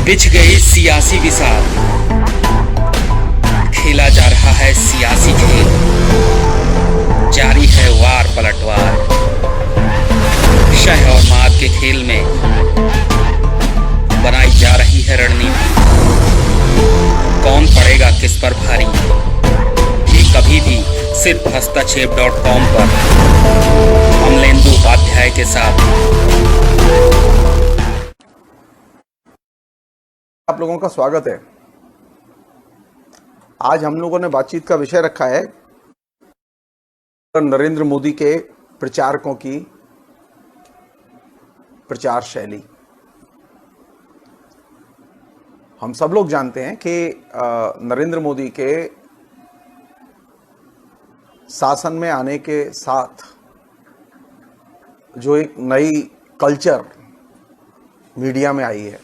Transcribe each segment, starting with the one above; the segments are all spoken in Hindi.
बिछ गई सियासी विसार, खेला जा रहा है सियासी खेल, जारी है वार पलटवार। शह और मात के खेल में बनाई जा रही है रणनीति। कौन पड़ेगा किस पर भारी, ये कभी भी सिर्फ हस्तक्षेप.com पर अमलेंदु उपाध्याय के साथ। आप लोगों का स्वागत है। आज हम लोगों ने बातचीत का विषय रखा है नरेंद्र मोदी के प्रचारकों की प्रचार शैली। हम सब लोग जानते हैं कि नरेंद्र मोदी के शासन में आने के साथ जो एक नई कल्चर मीडिया में आई है,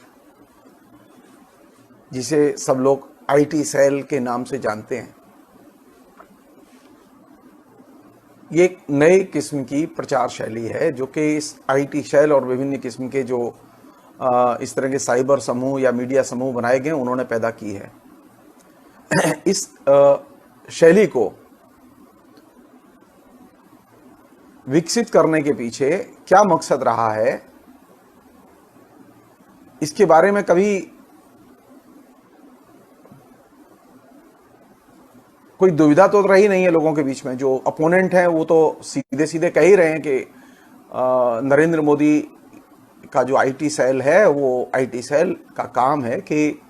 जिसे सब लोग आईटी सेल के नाम से जानते हैं, ये एक नई किस्म की प्रचार शैली है जो कि इस आईटी सेल और विभिन्न किस्म के जो इस तरह के साइबर समूह या मीडिया समूह बनाए गए उन्होंने पैदा की है। इस शैली को विकसित करने के पीछे क्या मकसद रहा है, इसके बारे में कभी कोई दुविधा तो रही नहीं है लोगों के बीच में। जो अपोनेंट हैं वो तो सीधे सीधे कह ही रहे हैं कि नरेंद्र मोदी का जो आईटी सेल है, वो आईटी सेल का काम है कि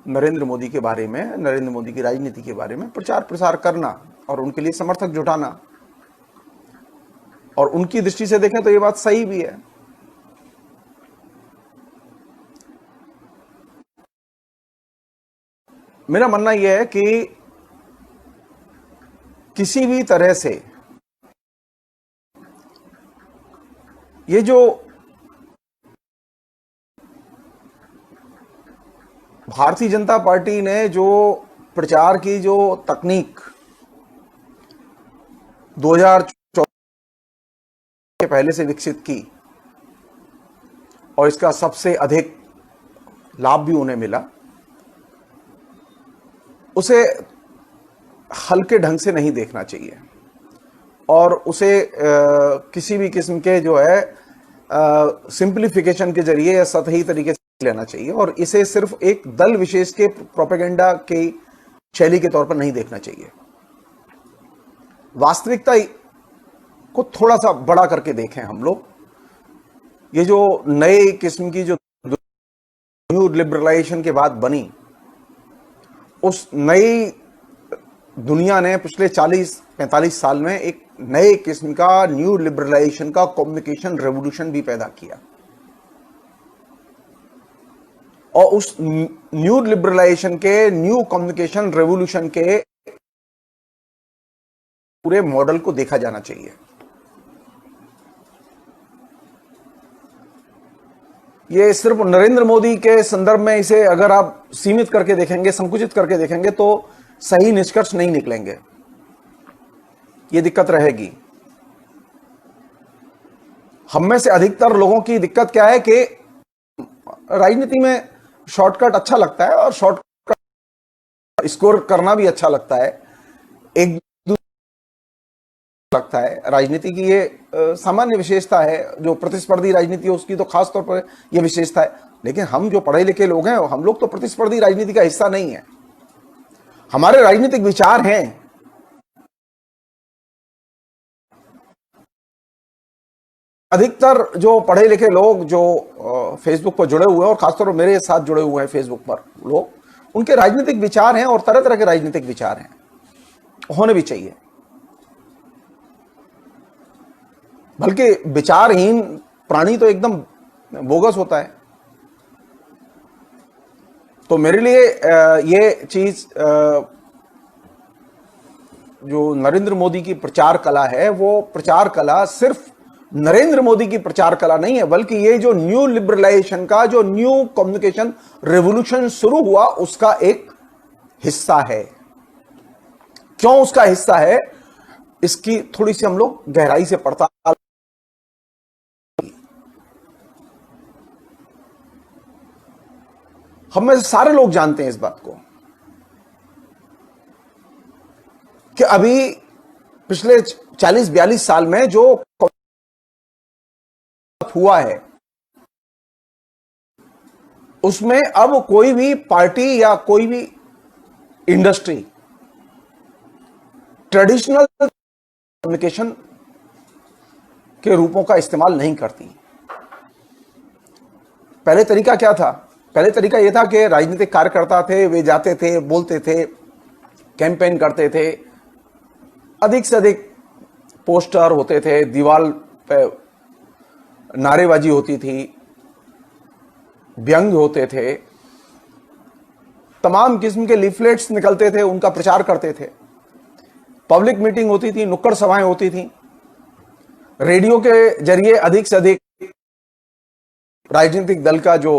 नरेंद्र मोदी के बारे में, नरेंद्र मोदी की राजनीति के बारे में प्रचार प्रसार करना और उनके लिए समर्थक जुटाना। और उनकी दृष्टि से देखें तो ये बात सही भी है। मेरा मानना यह है कि किसी भी तरह से ये जो भारतीय जनता पार्टी ने जो प्रचार की जो तकनीक 2014 के पहले से विकसित की और इसका सबसे अधिक लाभ भी उन्हें मिला, उसे हल्के ढंग से नहीं देखना चाहिए और उसे किसी भी किस्म के जो है सिंप्लीफिकेशन के जरिए या सतही तरीके से लेना चाहिए और इसे सिर्फ एक दल विशेष के प्रोपेगेंडा की शैली के तौर पर नहीं देखना चाहिए। वास्तविकता को थोड़ा सा बड़ा करके देखें हम लोग। ये जो नए किस्म की जो न्यू लिबरलाइजेशन के बाद बनी, उस नई दुनिया ने पिछले 40-45 साल में एक नए किस्म का न्यू लिबरलाइजेशन का कम्युनिकेशन रेवोल्यूशन भी पैदा किया और उस न्यू लिबरलाइजेशन के, न्यू कम्युनिकेशन रेवोल्यूशन के पूरे मॉडल को देखा जाना चाहिए। ये सिर्फ नरेंद्र मोदी के संदर्भ में इसे अगर आप सीमित करके देखेंगे, संकुचित करके देखेंगे तो सही निष्कर्ष नहीं निकलेंगे। ये दिक्कत रहेगी। हम में से अधिकतर लोगों की दिक्कत क्या है कि राजनीति में शॉर्टकट अच्छा लगता है और शॉर्टकट स्कोर करना भी अच्छा लगता है, एक लगता है। राजनीति की ये सामान्य विशेषता है। जो प्रतिस्पर्धी राजनीति है उसकी तो खास तौर पर यह विशेषता है। लेकिन हम जो पढ़े लिखे लोग हैं, हम लोग तो प्रतिस्पर्धी राजनीति का हिस्सा नहीं है। हमारे राजनीतिक विचार हैं। अधिकतर जो पढ़े लिखे लोग जो फेसबुक पर जुड़े हुए हैं और खासतौर पर मेरे साथ जुड़े हुए हैं फेसबुक पर लोग, उनके राजनीतिक विचार हैं और तरह तरह के राजनीतिक विचार हैं, होने भी चाहिए। बल्कि विचारहीन प्राणी तो एकदम बोगस होता है। तो मेरे लिए ये चीज जो नरेंद्र मोदी की प्रचार कला है, वो प्रचार कला सिर्फ नरेंद्र मोदी की प्रचार कला नहीं है, बल्कि ये जो न्यू लिबरलाइजेशन का, जो न्यू कम्युनिकेशन रेवोल्यूशन शुरू हुआ, उसका एक हिस्सा है। क्यों उसका हिस्सा है, इसकी थोड़ी सी हम लोग गहराई से पड़ताल। हम में से सारे लोग जानते हैं इस बात को कि अभी पिछले 40-42 साल में जो हुआ है उसमें अब कोई भी पार्टी या कोई भी इंडस्ट्री ट्रेडिशनल कम्युनिकेशन के रूपों का इस्तेमाल नहीं करती। पहले तरीका क्या था? पहले तरीका यह था कि राजनीतिक कार्यकर्ता थे, वे जाते थे, बोलते थे, कैंपेन करते थे, अधिक से अधिक पोस्टर होते थे, दीवार पे नारेबाजी होती थी, व्यंग्य होते थे, तमाम किस्म के लीफलेट्स निकलते थे, उनका प्रचार करते थे, पब्लिक मीटिंग होती थी, नुक्कड़ सभाएं होती थी, रेडियो के जरिए अधिक से अधिक राजनीतिक दल का जो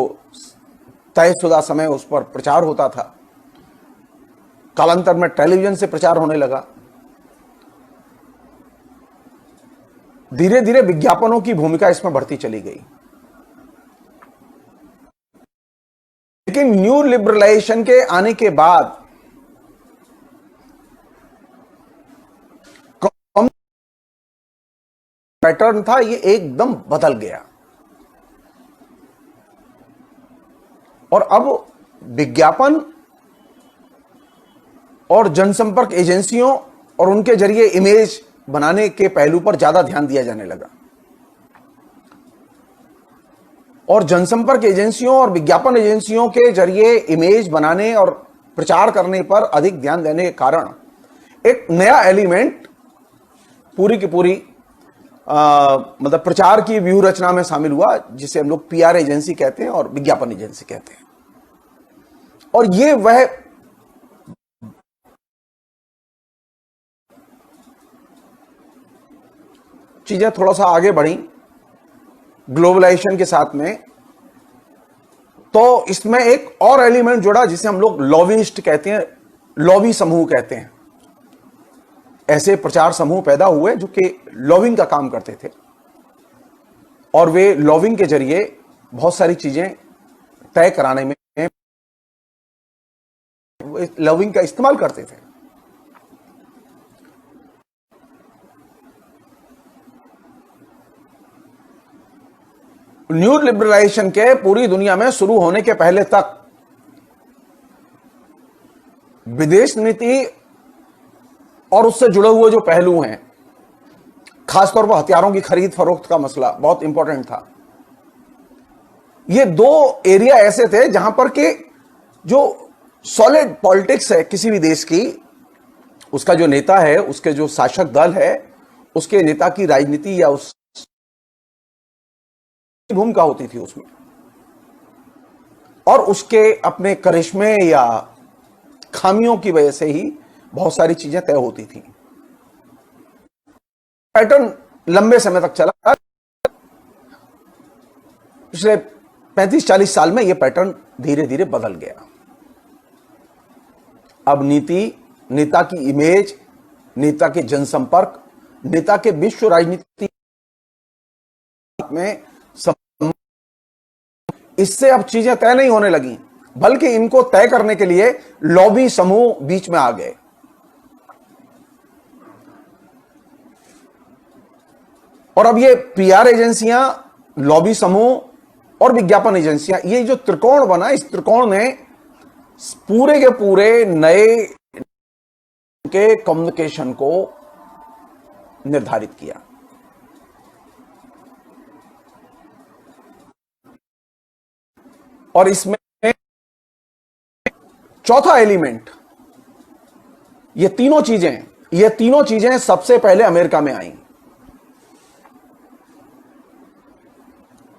तयशुदा समय उस पर प्रचार होता था। कालांतर में टेलीविजन से प्रचार होने लगा। धीरे धीरे विज्ञापनों की भूमिका इसमें बढ़ती चली गई। लेकिन न्यू लिबरलाइजेशन के आने के बाद पैटर्न था ये एकदम बदल गया और अब विज्ञापन और जनसंपर्क एजेंसियों और उनके जरिए इमेज बनाने के पहलू पर ज्यादा ध्यान दिया जाने लगा और जनसंपर्क एजेंसियों और विज्ञापन एजेंसियों के जरिए इमेज बनाने और प्रचार करने पर अधिक ध्यान देने के कारण एक नया एलिमेंट पूरी की पूरी मतलब प्रचार की व्यूह रचना में शामिल हुआ, जिसे हम लोग पीआर एजेंसी कहते हैं और विज्ञापन एजेंसी कहते हैं। और ये वह चीजें थोड़ा सा आगे बढ़ी ग्लोबलाइजेशन के साथ में, तो इसमें एक और एलिमेंट जुड़ा जिसे हम लोग लॉबिस्ट कहते हैं, लॉबी समूह कहते हैं। ऐसे प्रचार समूह पैदा हुए जो कि लॉबिंग का काम करते थे और वे लॉबिंग के जरिए बहुत सारी चीजें तय कराने में लॉबिंग का इस्तेमाल करते थे। न्यू लिबरलाइजेशन के पूरी दुनिया में शुरू होने के पहले तक विदेश नीति और उससे जुड़े हुए जो पहलू हैं, खासतौर पर हथियारों की खरीद फरोख्त का मसला बहुत इंपॉर्टेंट था। ये दो एरिया ऐसे थे जहां पर के जो सॉलिड पॉलिटिक्स है किसी भी देश की, उसका जो नेता है, उसके जो शासक दल है, उसके नेता की राजनीति या उस भूमिका होती थी उसमें, और उसके अपने करिश्मे या खामियों की वजह से ही बहुत सारी चीजें तय होती थी। पैटर्न लंबे समय तक चला। पिछले 35-40 साल में यह पैटर्न धीरे धीरे बदल गया। अब नीति, नेता की इमेज, नेता के जनसंपर्क, नेता के विश्व राजनीति में इससे अब चीजें तय नहीं होने लगी, बल्कि इनको तय करने के लिए लॉबी समूह बीच में आ गए। और अब ये पीआर एजेंसियां, लॉबी समूह और विज्ञापन एजेंसियां, ये जो त्रिकोण बना, इस त्रिकोण ने पूरे के पूरे नए के कम्युनिकेशन को निर्धारित किया। और इसमें चौथा एलिमेंट, ये तीनों चीजें सबसे पहले अमेरिका में आई।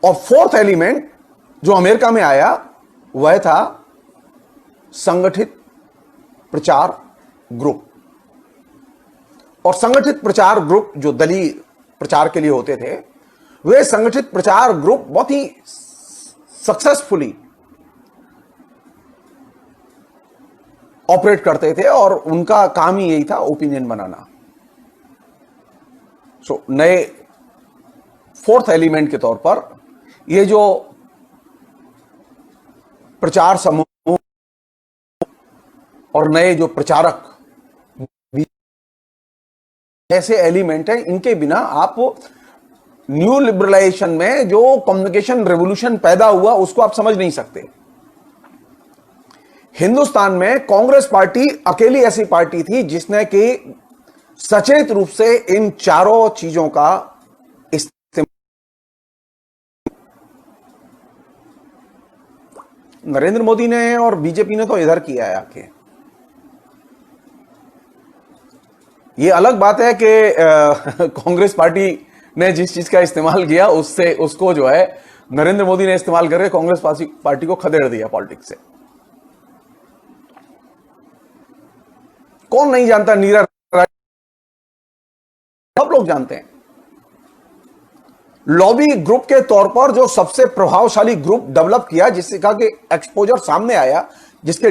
और फोर्थ एलिमेंट जो अमेरिका में आया वह था संगठित प्रचार ग्रुप। और संगठित प्रचार ग्रुप जो दलीय प्रचार के लिए होते थे, वे संगठित प्रचार ग्रुप बहुत ही सक्सेसफुली ऑपरेट करते थे और उनका काम ही यही था, ओपिनियन बनाना। नए फोर्थ एलिमेंट के तौर पर ये जो प्रचार समूह और नए जो प्रचारक ऐसे एलिमेंट हैं, इनके बिना आप न्यू लिबरलाइजेशन में जो कम्युनिकेशन रेवोल्यूशन पैदा हुआ उसको आप समझ नहीं सकते। हिंदुस्तान में कांग्रेस पार्टी अकेली ऐसी पार्टी थी जिसने कि सचेत रूप से इन चारों चीजों का इस्तेमाल। नरेंद्र मोदी ने और बीजेपी ने तो इधर किया है आके। ये अलग बात है कि कांग्रेस पार्टी ने जिस चीज का इस्तेमाल किया उससे उसको जो है नरेंद्र मोदी ने इस्तेमाल करके कांग्रेस पार्टी को खदेड़ दिया पॉलिटिक्स से। कौन नहीं जानता नीरा, सब लोग जानते हैं। लॉबी ग्रुप के तौर पर जो सबसे प्रभावशाली ग्रुप डेवलप किया, जिससे कहा कि एक्सपोजर सामने आया, जिसके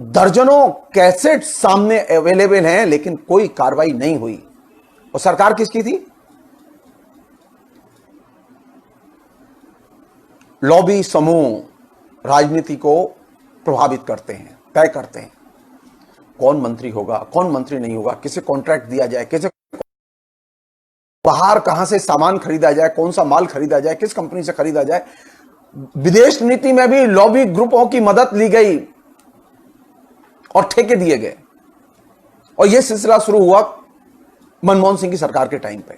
दर्जनों कैसेट सामने अवेलेबल हैं, लेकिन कोई कार्रवाई नहीं हुई। और सरकार किसकी थी? लॉबी समूह राजनीति को प्रभावित करते हैं, तय करते हैं कौन मंत्री होगा, कौन मंत्री नहीं होगा, किसे कॉन्ट्रैक्ट दिया जाए, किसे बाहर कहां से सामान खरीदा जाए, कौन सा माल खरीदा जाए, किस कंपनी से खरीदा जाए। विदेश नीति में भी लॉबी ग्रुपों की मदद ली गई और ठेके दिए गए। और यह सिलसिला शुरू हुआ मनमोहन सिंह की सरकार के टाइम पे।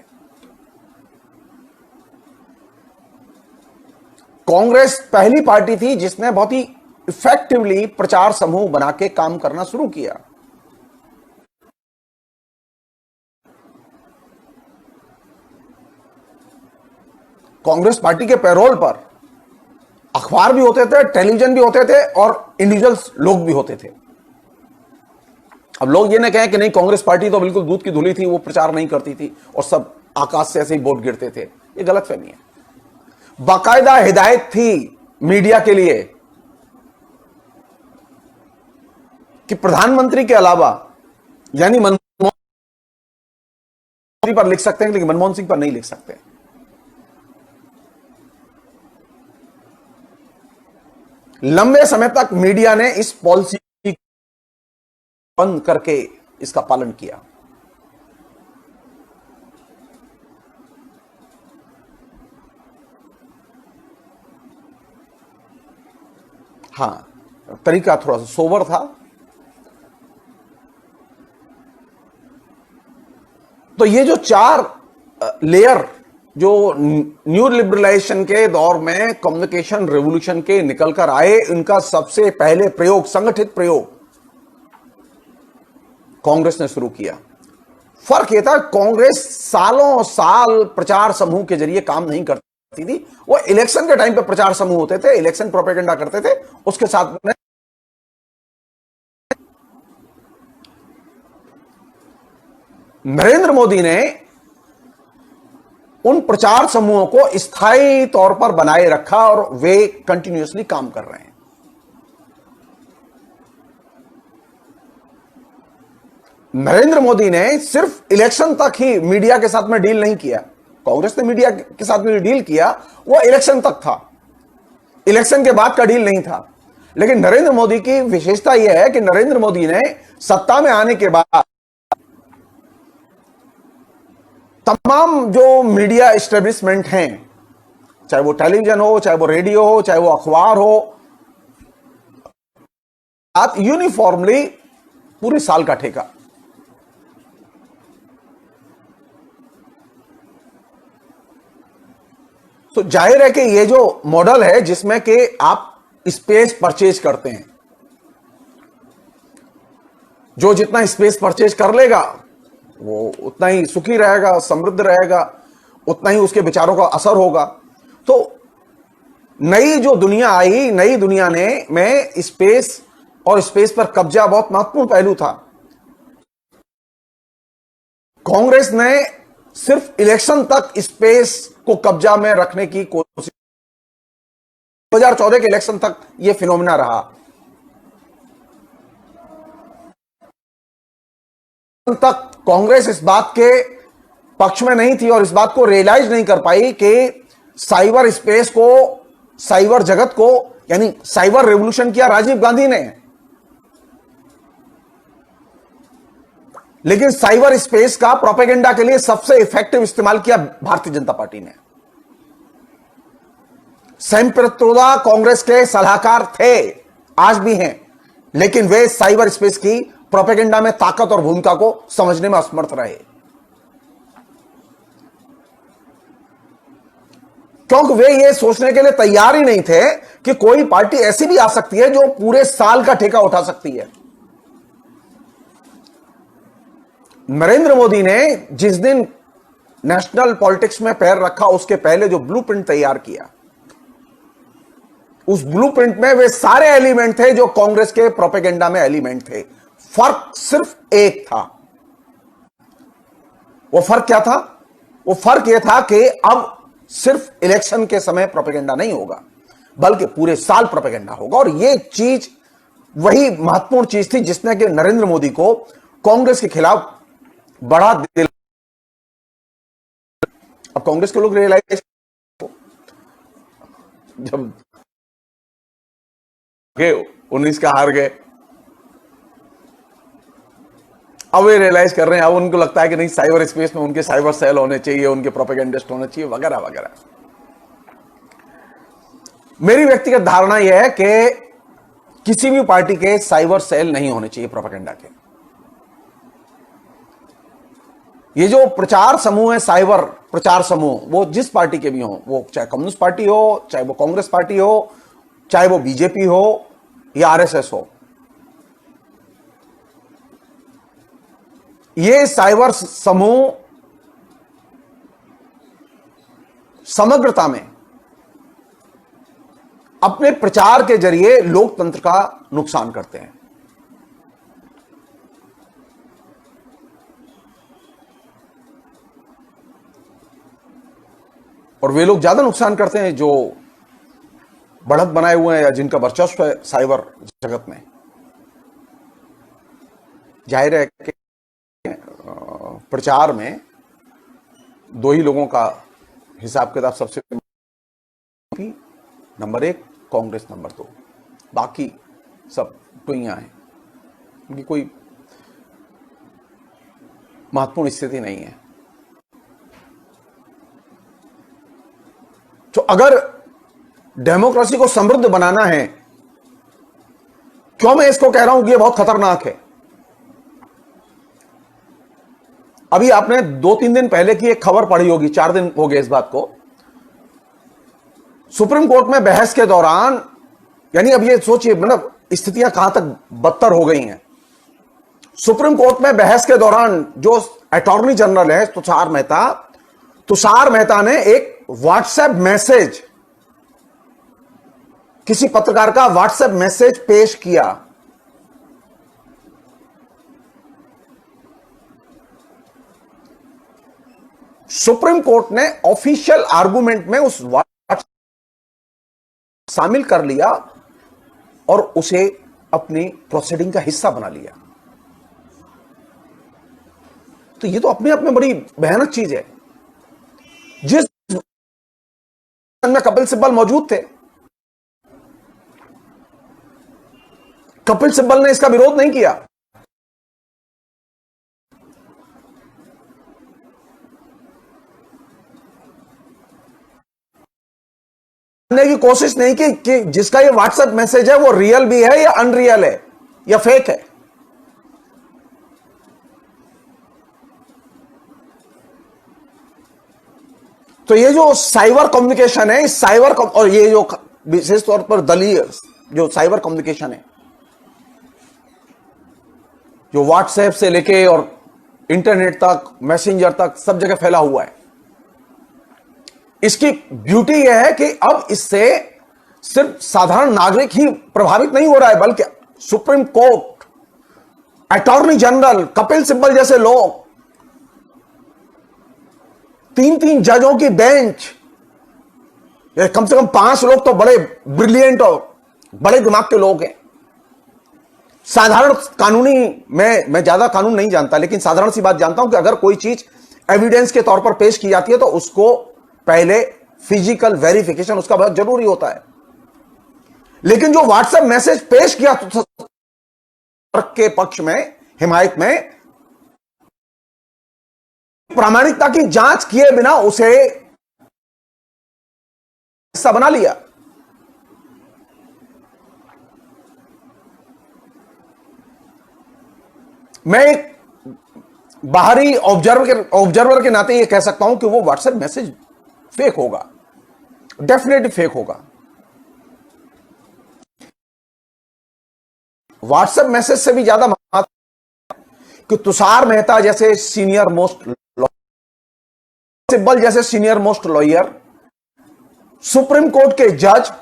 कांग्रेस पहली पार्टी थी जिसने बहुत ही इफेक्टिवली प्रचार समूह बना के काम करना शुरू किया। कांग्रेस पार्टी के पैरोल पर अखबार भी होते थे, टेलीविजन भी होते थे और इंडिविजुअल्स लोग भी होते थे। अब लोग ये ना कहें कि नहीं कांग्रेस पार्टी तो बिल्कुल दूध की धुली थी, वो प्रचार नहीं करती थी और सब आकाश से ऐसे ही वोट गिरते थे, ये गलतफहमी है। बाकायदा हिदायत थी मीडिया के लिए कि प्रधानमंत्री के अलावा, यानी मनमोहन पर लिख सकते हैं लेकिन मनमोहन सिंह पर नहीं लिख सकते। लंबे समय तक मीडिया ने इस पॉलिसी बंद करके इसका पालन किया। हां, तरीका थोड़ा सा सोबर था। तो ये जो चार लेयर जो न्यू लिबरलाइजेशन के दौर में कम्युनिकेशन रेवोल्यूशन के निकल कर आए, इनका सबसे पहले प्रयोग, संगठित प्रयोग कांग्रेस ने शुरू किया। फर्क यह था, कांग्रेस सालों साल प्रचार समूह के जरिए काम नहीं करती थी। वो इलेक्शन के टाइम पे प्रचार समूह होते थे, इलेक्शन प्रोपेगेंडा करते थे, उसके साथ में नरेंद्र मोदी ने उन प्रचार समूहों को स्थायी तौर पर बनाए रखा और वे कंटिन्यूअसली काम कर रहे हैं। नरेंद्र मोदी ने सिर्फ इलेक्शन तक ही मीडिया के साथ में डील नहीं किया। कांग्रेस ने मीडिया के साथ में डील किया, वो इलेक्शन तक था, इलेक्शन के बाद का डील नहीं था। लेकिन नरेंद्र मोदी की विशेषता यह है कि नरेंद्र मोदी ने सत्ता में आने के बाद तमाम जो मीडिया एस्टेब्लिशमेंट हैं, चाहे वो टेलीविजन हो, चाहे वो रेडियो हो, चाहे वो अखबार हो, आप यूनिफॉर्मली पूरे साल का ठेका। तो जाहिर है कि ये जो मॉडल है जिसमें कि आप स्पेस परचेज करते हैं, जो जितना स्पेस परचेज कर लेगा वो उतना ही सुखी रहेगा, समृद्ध रहेगा, उतना ही उसके विचारों का असर होगा। तो नई जो दुनिया आई, नई दुनिया ने में स्पेस और स्पेस पर कब्जा बहुत महत्वपूर्ण पहलू था। कांग्रेस ने सिर्फ इलेक्शन तक स्पेस को कब्जा में रखने की कोशिश, 2014 के इलेक्शन तक यह फिनोमिना रहा। तक कांग्रेस इस बात के पक्ष में नहीं थी और इस बात को रियलाइज नहीं कर पाई कि साइबर स्पेस को साइबर जगत को, यानी साइबर रेवोल्यूशन किया राजीव गांधी ने, लेकिन साइबर स्पेस का प्रोपेगेंडा के लिए सबसे इफेक्टिव इस्तेमाल किया भारतीय जनता पार्टी ने। सैम पित्रोदा कांग्रेस के सलाहकार थे, आज भी हैं, लेकिन वे साइबर स्पेस की प्रोपेगेंडा में ताकत और भूमिका को समझने में असमर्थ रहे, क्योंकि वे ये सोचने के लिए तैयार ही नहीं थे कि कोई पार्टी ऐसी भी आ सकती है जो पूरे साल का ठेका उठा सकती है। नरेंद्र मोदी ने जिस दिन नेशनल पॉलिटिक्स में पैर रखा, उसके पहले जो ब्लूप्रिंट तैयार किया, उस ब्लूप्रिंट में वे सारे एलिमेंट थे जो कांग्रेस के प्रोपेगेंडा में एलिमेंट थे। फर्क सिर्फ एक था। वो फर्क क्या था? वो फर्क यह था कि अब सिर्फ इलेक्शन के समय प्रोपेगेंडा नहीं होगा, बल्कि पूरे साल प्रोपेगेंडा होगा। और यह चीज वही महत्वपूर्ण चीज थी जिसने कि नरेंद्र मोदी को कांग्रेस के खिलाफ बढ़ा दिल। अब कांग्रेस के लोग रियलाइज, जब 19 का हार गए, अब वे रियलाइज कर रहे हैं, अब उनको लगता है कि नहीं, साइबर स्पेस में उनके साइबर सेल होने चाहिए, उनके प्रोपेगेंडिस्ट होने चाहिए, वगैरह वगैरह। मेरी व्यक्तिगत धारणा यह है कि किसी भी पार्टी के साइबर सेल नहीं होने चाहिए प्रोपेगेंडा के। ये जो प्रचार समूह है, साइबर प्रचार समूह, वो जिस पार्टी के भी हो, वो चाहे कम्युनिस्ट पार्टी हो, चाहे वो कांग्रेस पार्टी हो, चाहे वो बीजेपी हो या आरएसएस हो, ये साइबर समूह समग्रता में अपने प्रचार के जरिए लोकतंत्र का नुकसान करते हैं। और वे लोग ज्यादा नुकसान करते हैं जो बढ़त बनाए हुए हैं या जिनका वर्चस्व है साइबर जगत में। जाहिर है कि प्रचार में दो ही लोगों का हिसाब किताब सबसे नंबर 1 कांग्रेस, नंबर 2 बाकी सब टुइयां हैं, उनकी कोई महत्वपूर्ण स्थिति नहीं है। तो अगर डेमोक्रेसी को समृद्ध बनाना है, क्यों मैं इसको कह रहा हूं कि यह बहुत खतरनाक है। अभी आपने 2-3 दिन पहले की एक खबर पढ़ी होगी, 4 दिन हो गए इस बात को। सुप्रीम कोर्ट में बहस के दौरान, यानी अब ये सोचिए, मतलब स्थितियां कहां तक बदतर हो गई हैं। सुप्रीम कोर्ट में बहस के दौरान जो अटॉर्नी जनरल है तुषार मेहता ने एक व्हाट्सएप मैसेज, किसी पत्रकार का व्हाट्सएप मैसेज पेश किया। सुप्रीम कोर्ट ने ऑफिशियल आर्गुमेंट में उस व्हाट्सएप शामिल कर लिया और उसे अपनी प्रोसीडिंग का हिस्सा बना लिया। तो ये तो अपने आप में बड़ी भयानक चीज है। जिस में कपिल सिब्बल मौजूद थे, कपिल सिब्बल ने इसका विरोध नहीं किया। की कोशिश नहीं की कि जिसका ये व्हाट्सएप मैसेज है वो रियल भी है या अनरियल है या फेक है। तो ये जो साइबर कम्युनिकेशन है, इस साइबर और ये जो विशेष तौर पर दलीय जो साइबर कम्युनिकेशन है, जो व्हाट्सएप से लेके और इंटरनेट तक, मैसेंजर तक, सब जगह फैला हुआ है, इसकी ब्यूटी यह है कि अब इससे सिर्फ साधारण नागरिक ही प्रभावित नहीं हो रहा है, बल्कि supreme court, attorney general, Kapil Sibal जैसे लोग, 3-3 जजों की बेंच, कम से कम 5 लोग तो बड़े ब्रिलियंट और बड़े दिमाग के लोग हैं। साधारण कानूनी, मैं ज्यादा कानून नहीं जानता, लेकिन साधारण सी बात जानता हूं कि अगर कोई चीज एविडेंस के तौर पर पेश की जाती है तो उसको पहले फिजिकल वेरिफिकेशन उसका बहुत जरूरी होता है। लेकिन जो व्हाट्सएप मैसेज पेश किया के पक्ष में, हिमायत में, प्रामाणिकता की जांच किए बिना उसे हिस्सा बना लिया। मैं एक बाहरी ऑब्जर्वर के नाते यह कह सकता हूं कि वो व्हाट्सएप मैसेज फेक होगा, डेफिनेटली फेक होगा। व्हाट्सएप मैसेज से भी ज्यादा कि तुषार मेहता जैसे सीनियर मोस्ट, सिब्बल जैसे senior most lawyer, supreme court के जज,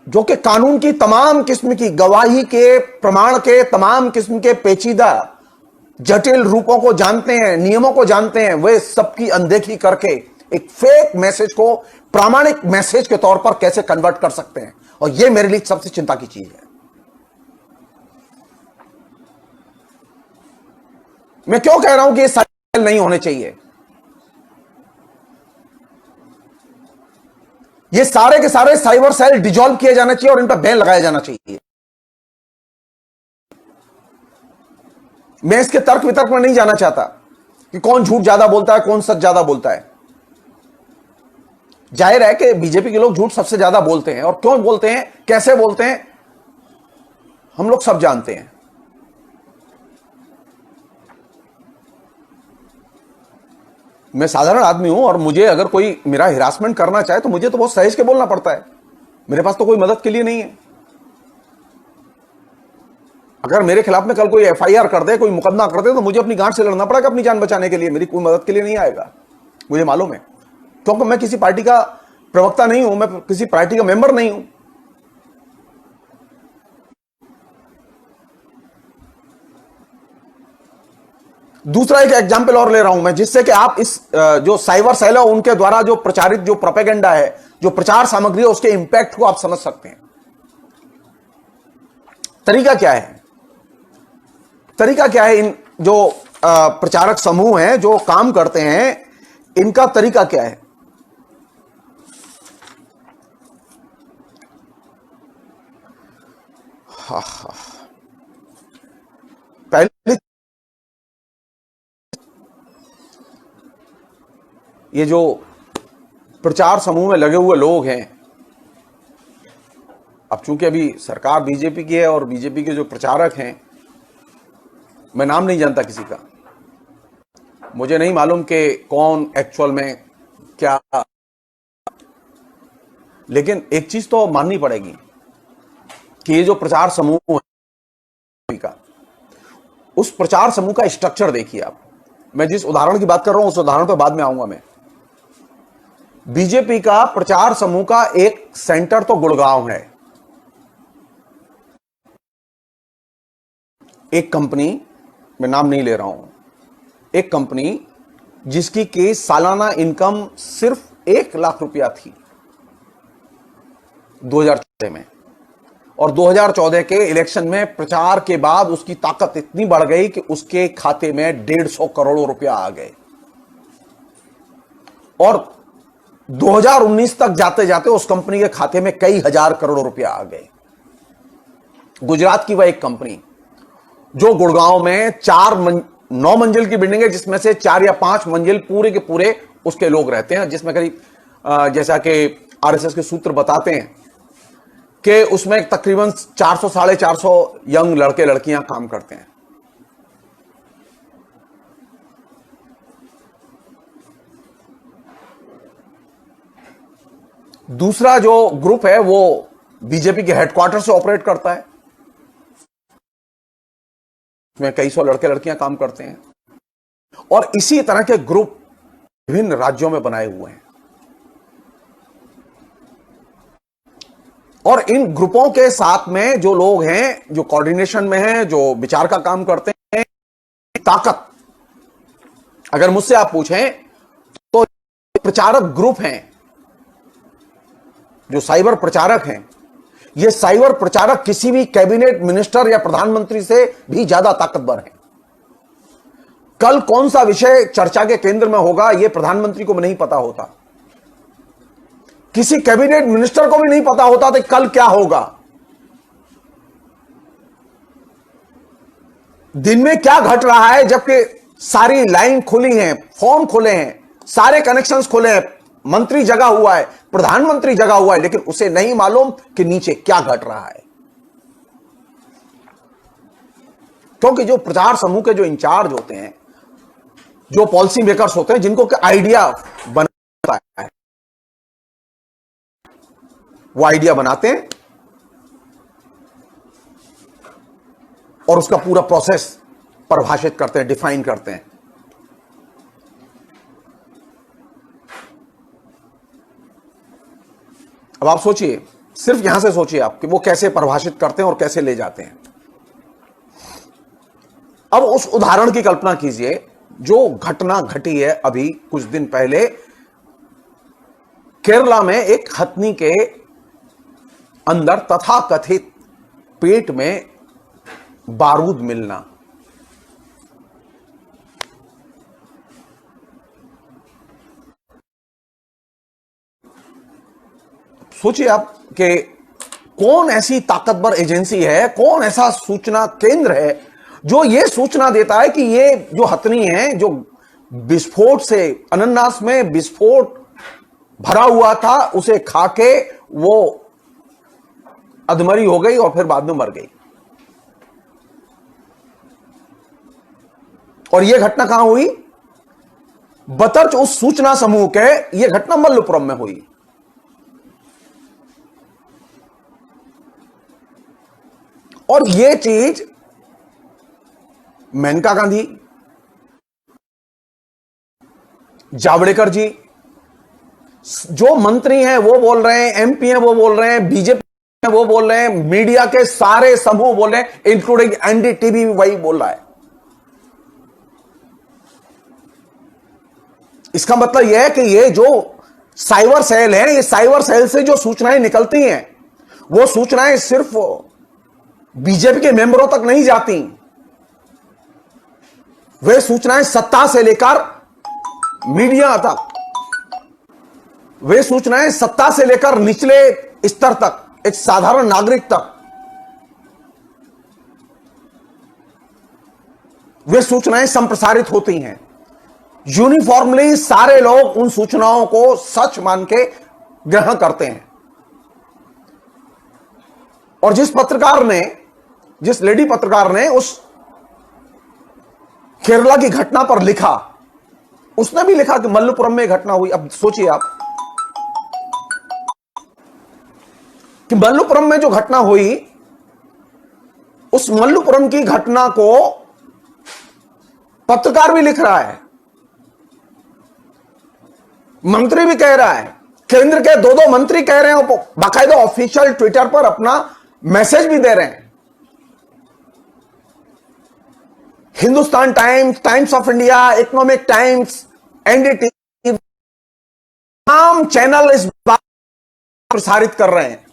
जो कि कानून की तमाम किस्म की गवाही के प्रमाण के तमाम किस्म के पेचीदा जटिल रूपों को जानते हैं, नियमों को जानते हैं, वे सबकी अनदेखी करके एक फेक मैसेज को प्रामाणिक मैसेज के तौर पर कैसे कन्वर्ट कर सकते हैं। और यह मेरे लिए सबसे चिंता की चीज है। मैं क्यों कह रहा हूं कि ये साइबर नहीं होने चाहिए। ये सारे के सारे साइबर सेल डिजॉल्व किए जाने चाहिए और इन पर बैन लगाया जाना चाहिए। मैं इसके तर्क वितर्क में नहीं जाना चाहता कि कौन झूठ ज्यादा बोलता है, कौन सच ज्यादा बोलता है। जाहिर है कि बीजेपी के लोग झूठ सबसे ज्यादा बोलते हैं, और क्यों बोलते हैं, कैसे बोलते हैं, हम लोग सब जानते हैं। मैं साधारण आदमी हूं और मुझे अगर कोई मेरा हिरासमेंट करना चाहे तो मुझे तो बहुत सहेज के बोलना पड़ता है। मेरे पास तो कोई मदद के लिए नहीं है। अगर मेरे खिलाफ में कल कोई एफआईआर कर दे, कोई मुकदमा कर दे, तो मुझे अपनी गांठ से लड़ना पड़ेगा अपनी जान बचाने के लिए। मेरी कोई मदद के लिए नहीं आएगा, मुझे मालूम है, क्योंकि मैं किसी पार्टी का प्रवक्ता नहीं हूं, मैं किसी पार्टी का मेंबर नहीं हूं। दूसरा एक एग्जाम्पल और ले रहा हूं मैं, जिससे कि आप इस जो साइबर सेल है उनके द्वारा जो प्रचारित जो प्रोपेगेंडा है, जो प्रचार सामग्री है, उसके इंपैक्ट को आप समझ सकते हैं। तरीका क्या है? तरीका क्या है? इन जो प्रचारक समूह हैं जो काम करते हैं, इनका तरीका क्या है? पहले ये जो प्रचार समूह में लगे हुए लोग हैं, अब चूंकि अभी सरकार बीजेपी की है और बीजेपी के जो प्रचारक हैं, मैं नाम नहीं जानता किसी का, मुझे नहीं मालूम कि कौन एक्चुअल में क्या, लेकिन एक चीज तो माननी पड़ेगी कि ये जो प्रचार समूह है का, उस प्रचार समूह का स्ट्रक्चर देखिए आप। मैं जिस उदाहरण की बात कर रहा हूं उस उदाहरण पर बाद में आऊंगा मैं। बीजेपी का प्रचार समूह का एक सेंटर तो गुड़गांव है। एक कंपनी, मैं नाम नहीं ले रहा हूं, एक कंपनी जिसकी की सालाना इनकम सिर्फ 1 लाख रुपया थी 2014 में, और 2014 के इलेक्शन में प्रचार के बाद उसकी ताकत इतनी बढ़ गई कि उसके खाते में 150 करोड़ रुपया आ गए, और 2019 तक जाते जाते उस कंपनी के खाते में कई हजार करोड़ रुपया आ गए। गुजरात की वह एक कंपनी जो गुड़गांव में 9 मंजिल की बिल्डिंग है, जिसमें से 4 या 5 मंजिल पूरे के पूरे उसके लोग रहते हैं, जिसमें करीब जैसा कि आरएसएस के सूत्र बताते हैं कि उसमें तकरीबन 400 साढ़े 400 यंग लड़के लड़कियां काम करते हैं। दूसरा जो ग्रुप है वो बीजेपी के हेडक्वार्टर से ऑपरेट करता है, उसमें कई सौ लड़के लड़कियां काम करते हैं, और इसी तरह के ग्रुप विभिन्न राज्यों में बनाए हुए हैं। और इन ग्रुपों के साथ में जो लोग हैं, जो कोऑर्डिनेशन में हैं, जो विचार का काम करते हैं, ताकत अगर मुझसे आप पूछें तो प्रचारक ग्रुप हैं, जो साइबर प्रचारक हैं, ये साइबर प्रचारक किसी भी कैबिनेट मिनिस्टर या प्रधानमंत्री से भी ज्यादा ताकतवर हैं। कल कौन सा विषय चर्चा के केंद्र में होगा यह प्रधानमंत्री को भी नहीं पता होता, किसी कैबिनेट मिनिस्टर को भी नहीं पता होता कि कल क्या होगा, दिन में क्या घट रहा है, जबकि सारी लाइन खुली है, फॉर्म खुले हैं, सारे कनेक्शंस खुले हैं, मंत्री जगा हुआ है, प्रधानमंत्री जगा हुआ है, लेकिन उसे नहीं मालूम कि नीचे क्या घट रहा है। क्योंकि जो प्रचार समूह के जो इंचार्ज होते हैं, जो पॉलिसी मेकर्स होते हैं, जिनको आइडिया बनता है, वो आइडिया बनाते हैं और उसका पूरा प्रोसेस परिभाषित करते हैं, डिफाइन करते हैं। अब आप सोचिए, सिर्फ यहां से सोचिए आप कि वो कैसे परिभाषित करते हैं और कैसे ले जाते हैं। अब उस उदाहरण की कल्पना कीजिए जो घटना घटी है अभी कुछ दिन पहले केरला में, एक हथनी के अंदर तथाकथित पेट में बारूद मिलना। सोचिए आप कि कौन ऐसी ताकतवर एजेंसी है, कौन ऐसा सूचना केंद्र है जो यह सूचना देता है कि ये जो हथनी है, जो विस्फोट से, अनन्नास में विस्फोट भरा हुआ था, उसे खाके वो अधमरी हो गई और फिर बाद में मर गई। और यह घटना कहां हुई? बतर्ज उस सूचना समूह के यह घटना मल्लपुरम में हुई। और यह चीज मेनका गांधी, जावड़ेकर जी, जो मंत्री हैं वो बोल रहे हैं, एमपी हैं वो बोल रहे हैं, बीजेपी हैं वो बोल रहे हैं, मीडिया के सारे समूह बोल रहे हैं, इंक्लूडिंग एनडीटीवी भी वही बोल रहा है। इसका मतलब यह है कि ये जो साइबर सेल है, ये साइबर सेल से जो सूचनाएं निकलती हैं, वो सूचनाएं सिर्फ बीजेपी के मेंबरों तक नहीं जाती, वे सूचनाएं सत्ता से लेकर मीडिया तक, वे सूचनाएं सत्ता से लेकर निचले स्तर तक, एक साधारण नागरिक तक, वे सूचनाएं संप्रसारित होती हैं। यूनिफॉर्मली सारे लोग उन सूचनाओं को सच मान के ग्रहण करते हैं। और जिस लेडी पत्रकार ने उस केरला की घटना पर लिखा, उसने भी लिखा कि मल्लपुरम में घटना हुई। अब सोचिए आप कि मल्लपुरम में जो घटना हुई, उस मल्लपुरम की घटना को पत्रकार भी लिख रहा है, मंत्री भी कह रहा है, केंद्र के दो मंत्री कह रहे हैं, बाकायदा ऑफिशियल ट्विटर पर अपना मैसेज भी दे रहे हैं। Hindustan times, times of India, economic times, NDTV, तमाम चैनल इस बात प्रसारित कर रहे हैं।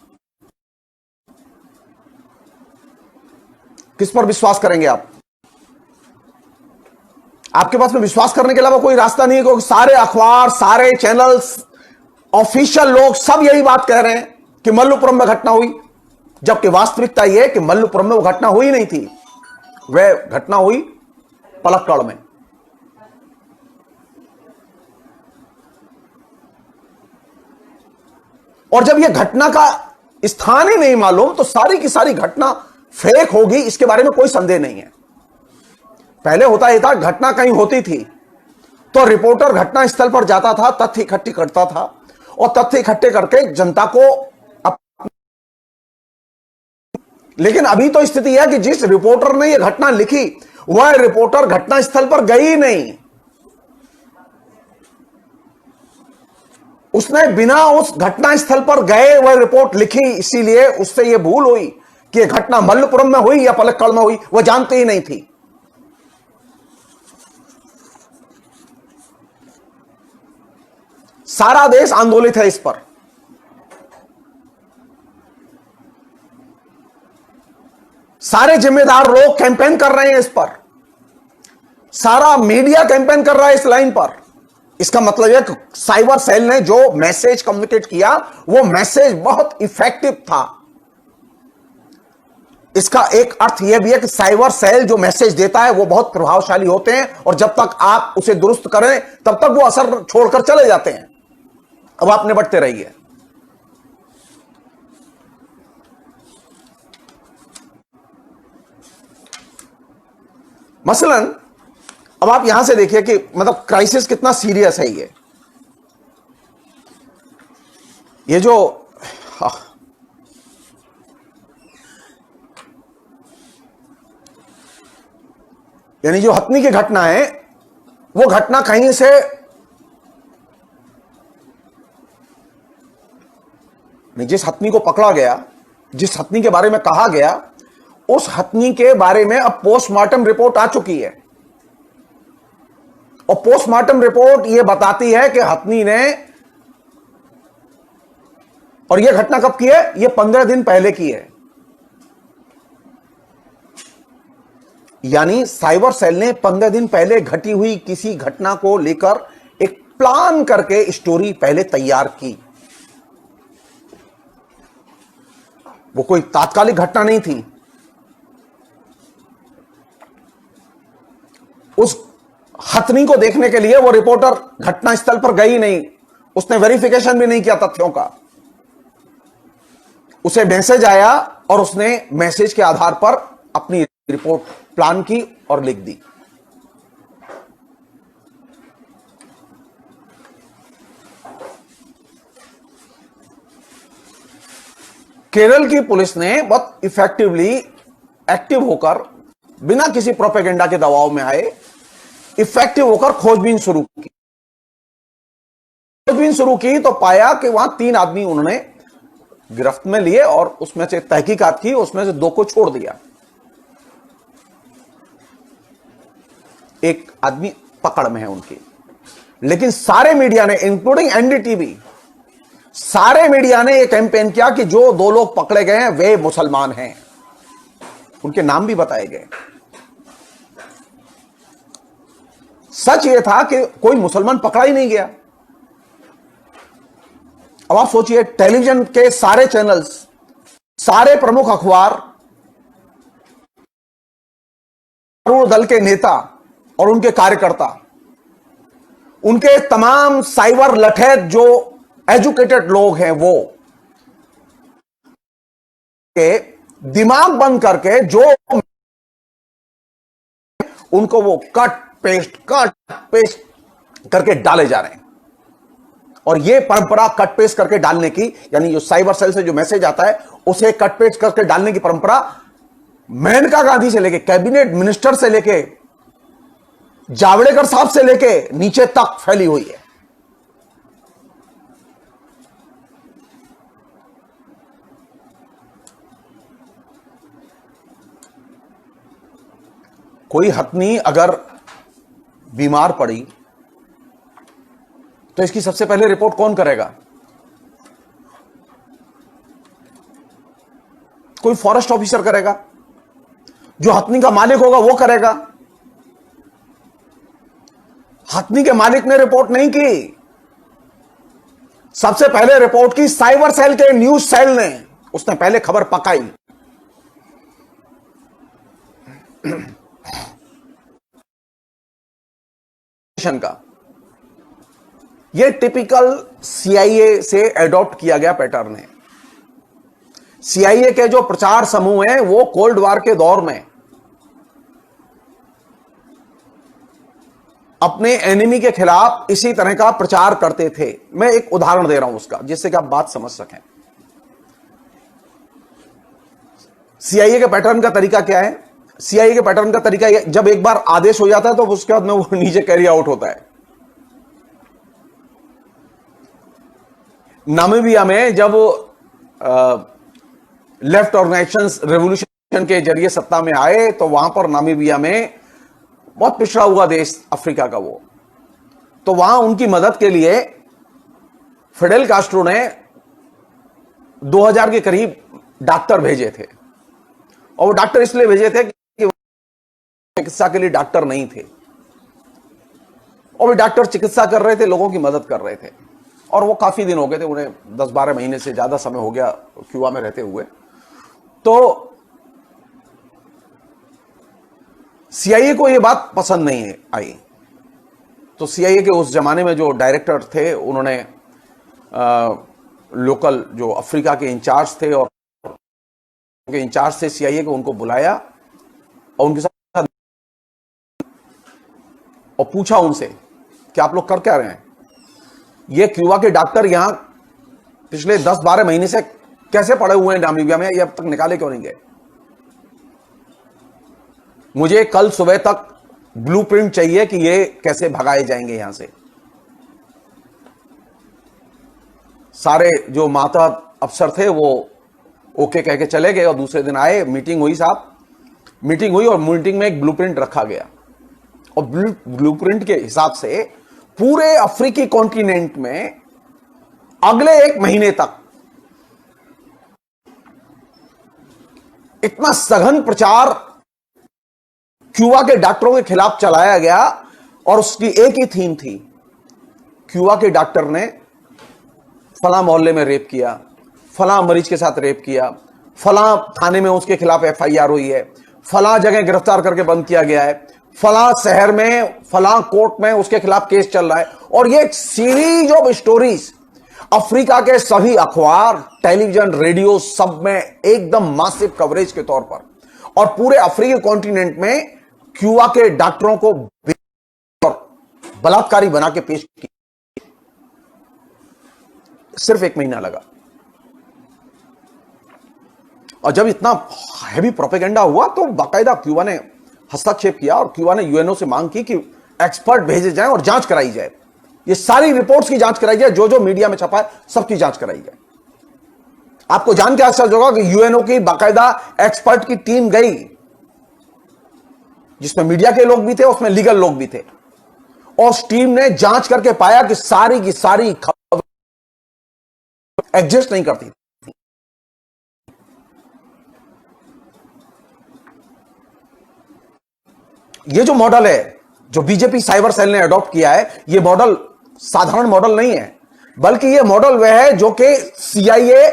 किस पर विश्वास करेंगे आप? आपके पास में विश्वास करने के अलावा कोई रास्ता नहीं है, क्योंकि सारे अखबार, सारे चैनल्स, ऑफिशियल लोग सब यही बात कह रहे हैं कि मल्लपुरम में घटना हुई, जबकि वास्तविकता यह है कि मल्लपुरम में वो घटना हुई नहीं थी, वह घटना हुई पलक्कड़ में। और जब यह घटना का स्थान ही नहीं मालूम, तो सारी की सारी घटना फेक होगी, इसके बारे में कोई संदेह नहीं है। पहले होता यह था, घटना कहीं होती थी तो रिपोर्टर घटना स्थल पर जाता था, तथ्य इकट्ठी करता था और तथ्य इकट्ठे करके जनता को लेकिन अभी तो स्थिति है कि जिस रिपोर्टर ने यह घटना लिखी, वह रिपोर्टर घटना स्थल पर गई नहीं। उसने बिना उस घटना स्थल पर गए वह रिपोर्ट लिखी, इसीलिए उससे यह भूल हुई कि यह घटना मल्लपुरम में हुई या पलक्कड़ में हुई, वह जानती ही नहीं थी। सारा देश आंदोलित है इस पर। सारे जिम्मेदार लोग कैंपेन कर रहे हैं इस पर। सारा मीडिया कैंपेन कर रहा है इस लाइन पर। इसका मतलब है कि साइबर सेल ने जो मैसेज कम्युनिकेट किया वो मैसेज बहुत इफेक्टिव था। इसका एक अर्थ यह भी है कि साइबर सेल जो मैसेज देता है वो बहुत प्रभावशाली होते हैं और जब तक आप उसे दुरुस्त करें तब तक वो असर छोड़कर चले जाते हैं। अब आप निपटते रहिए। मसलन अब आप यहां से देखिए कि मतलब क्राइसिस कितना सीरियस है। ये जो यानी जो हथनी की घटना है वो घटना कहीं से जिस हथनी को पकड़ा गया, जिस हथनी के बारे में कहा गया, उस हथनी के बारे में अब पोस्टमार्टम रिपोर्ट आ चुकी है और पोस्टमार्टम रिपोर्ट यह बताती है कि हथनी ने, और यह घटना कब की है, यह 15 दिन पहले की है। यानी साइबर सेल ने 15 दिन पहले घटी हुई किसी घटना को लेकर एक प्लान करके स्टोरी पहले तैयार की। वो कोई तात्कालिक घटना नहीं थी। उस हथनी को देखने के लिए वो रिपोर्टर घटनास्थल पर गई नहीं, उसने वेरिफिकेशन भी नहीं किया तथ्यों का। उसे मैसेज आया और उसने मैसेज के आधार पर अपनी रिपोर्ट प्लान की और लिख दी। केरल की पुलिस ने बहुत इफेक्टिवली एक्टिव होकर, बिना किसी प्रोपेगेंडा के दबाव में आए, इफेक्टिव होकर खोजबीन शुरू की। खोजबीन शुरू की तो पाया कि वहां 3 आदमी उन्होंने गिरफ्त में लिए और उसमें से तहकीकात की, उसमें से 2 को छोड़ दिया। एक आदमी पकड़ में है उनकी। लेकिन सारे मीडिया ने, इंक्लूडिंग एनडीटीवी, सारे मीडिया ने यह कैंपेन किया कि जो 2 लोग पकड़े गए हैं वे मुसलमान हैं। उनके नाम भी बताए गए। सच यह था कि कोई मुसलमान पकड़ा ही नहीं गया। अब आप सोचिए, टेलीविजन के सारे चैनल्स, सारे प्रमुख अखबार, दल के नेता और उनके कार्यकर्ता, उनके तमाम साइबर लठैत जो एजुकेटेड लोग हैं, वो के दिमाग बंद करके जो उनको वो कट पेस्ट करके डाले जा रहे हैं। और ये परंपरा कट पेस्ट करके डालने की, यानी जो साइबर सेल से जो मैसेज आता है उसे कट पेस्ट करके डालने की परंपरा मेनका गांधी से लेके, कैबिनेट मिनिस्टर से लेके, जावड़ेकर साहब से लेके नीचे तक फैली हुई है। कोई हथनी अगर बीमार पड़ी तो इसकी सबसे पहले रिपोर्ट कौन करेगा? कोई फॉरेस्ट ऑफिसर करेगा, जो हथनी का मालिक होगा वो करेगा। हथनी के मालिक ने रिपोर्ट नहीं की, सबसे पहले रिपोर्ट की साइबर सेल के न्यूज सेल ने। उसने पहले खबर पकाई। का यह टिपिकल सीआईए से एडॉप्ट किया गया पैटर्न है। सीआईए के जो प्रचार समूह हैं वो कोल्ड वॉर के दौर में अपने एनिमी के खिलाफ इसी तरह का प्रचार करते थे। मैं एक उदाहरण दे रहा हूं उसका, जिससे कि आप बात समझ सकें। सीआईए के पैटर्न का तरीका क्या है? सीआईए के पैटर्न का तरीका, जब एक बार आदेश हो जाता है तो उसके बाद में वो नीचे कैरी आउट होता है। नामीबिया में जब लेफ्ट ऑर्गेनाइजेशन रेवोल्यूशन के जरिए सत्ता में आए तो वहां पर नामीबिया में, बहुत पिछड़ा हुआ देश अफ्रीका का वो, तो वहां उनकी मदद के लिए फिडेल कास्ट्रो ने 2000 के करीब डॉक्टर भेजे थे। और वो डॉक्टर इसलिए भेजे थे कि चिकित्सा के लिए डॉक्टर नहीं थे। और भी डॉक्टर चिकित्सा कर रहे थे, लोगों की मदद कर रहे थे। और वो काफी दिन हो गए थे, उन्हें 10-12 महीने से ज्यादा समय हो गया क्यूबा में रहते हुए। तो सीआईए को यह बात पसंद नहीं आई। तो सीआईए के उस जमाने में जो डायरेक्टर थे, उन्होंने लोकल जो अफ्रीका के इंचार्ज थे और के इंचार्ज थे सीआईए को, उनको बुलाया और उनके साथ और पूछा उनसे कि आप लोग कर क्या रहे हैं? ये क्यूबा के डॉक्टर यहां पिछले 10-12 महीने से कैसे पड़े हुए हैं नामीबिया में, ये अब तक निकाले क्यों नहीं गए? मुझे कल सुबह तक ब्लूप्रिंट चाहिए कि ये कैसे भगाए जाएंगे यहां से। सारे जो माता अफसर थे वो ओके कह के चले गए और दूसरे दिन आए, मीटिंग हुई साहब, मीटिंग हुई और मीटिंग में एक ब्लूप्रिंट रखा गया और ब्लूप्रिंट के हिसाब से पूरे अफ्रीकी कॉन्टिनेंट में अगले 1 महीने तक इतना सघन प्रचार क्यूबा के डॉक्टरों के खिलाफ चलाया गया और उसकी एक ही थीम थी, क्यूबा के डॉक्टर ने फला मोहल्ले में रेप किया, फला मरीज के साथ रेप किया, फला थाने में उसके खिलाफ एफआईआर हुई है, फला जगह गिरफ्तार करके बंद किया गया है, फला शहर में फला कोर्ट में उसके खिलाफ केस चल रहा है। और ये एक सीरीज ऑफ स्टोरीज अफ्रीका के सभी अखबार, टेलीविजन, रेडियो सब में एकदम मासिव कवरेज के तौर पर, और पूरे अफ्रीकी कॉन्टिनेंट में क्यूबा के डॉक्टरों को बलात्कारी बना के पेश किया। सिर्फ 1 महीना लगा और जब इतना हैवी प्रोपेगेंडा हुआ तो बाकायदा क्यूबा ने हस्तक्षेप किया और क्यूबा ने यूएनओ से मांग की कि एक्सपर्ट भेजे जाएं और जांच कराई जाए, ये सारी रिपोर्ट्स की जांच कराई जाए, जो जो मीडिया में छपा है सबकी जांच कराई जाए। आपको जान के आश्चर्य होगा कि यूएनओ की बाकायदा एक्सपर्ट की टीम गई, जिसमें मीडिया के लोग भी थे, उसमें लीगल लोग भी थे, और उस टीम ने जांच करके पाया कि सारी की सारी खबर एग्जिस्ट नहीं करती। ये जो मॉडल है जो बीजेपी साइबर सेल ने अडॉप्ट किया है, ये मॉडल साधारण मॉडल नहीं है, बल्कि ये मॉडल वह है जो कि सीआईए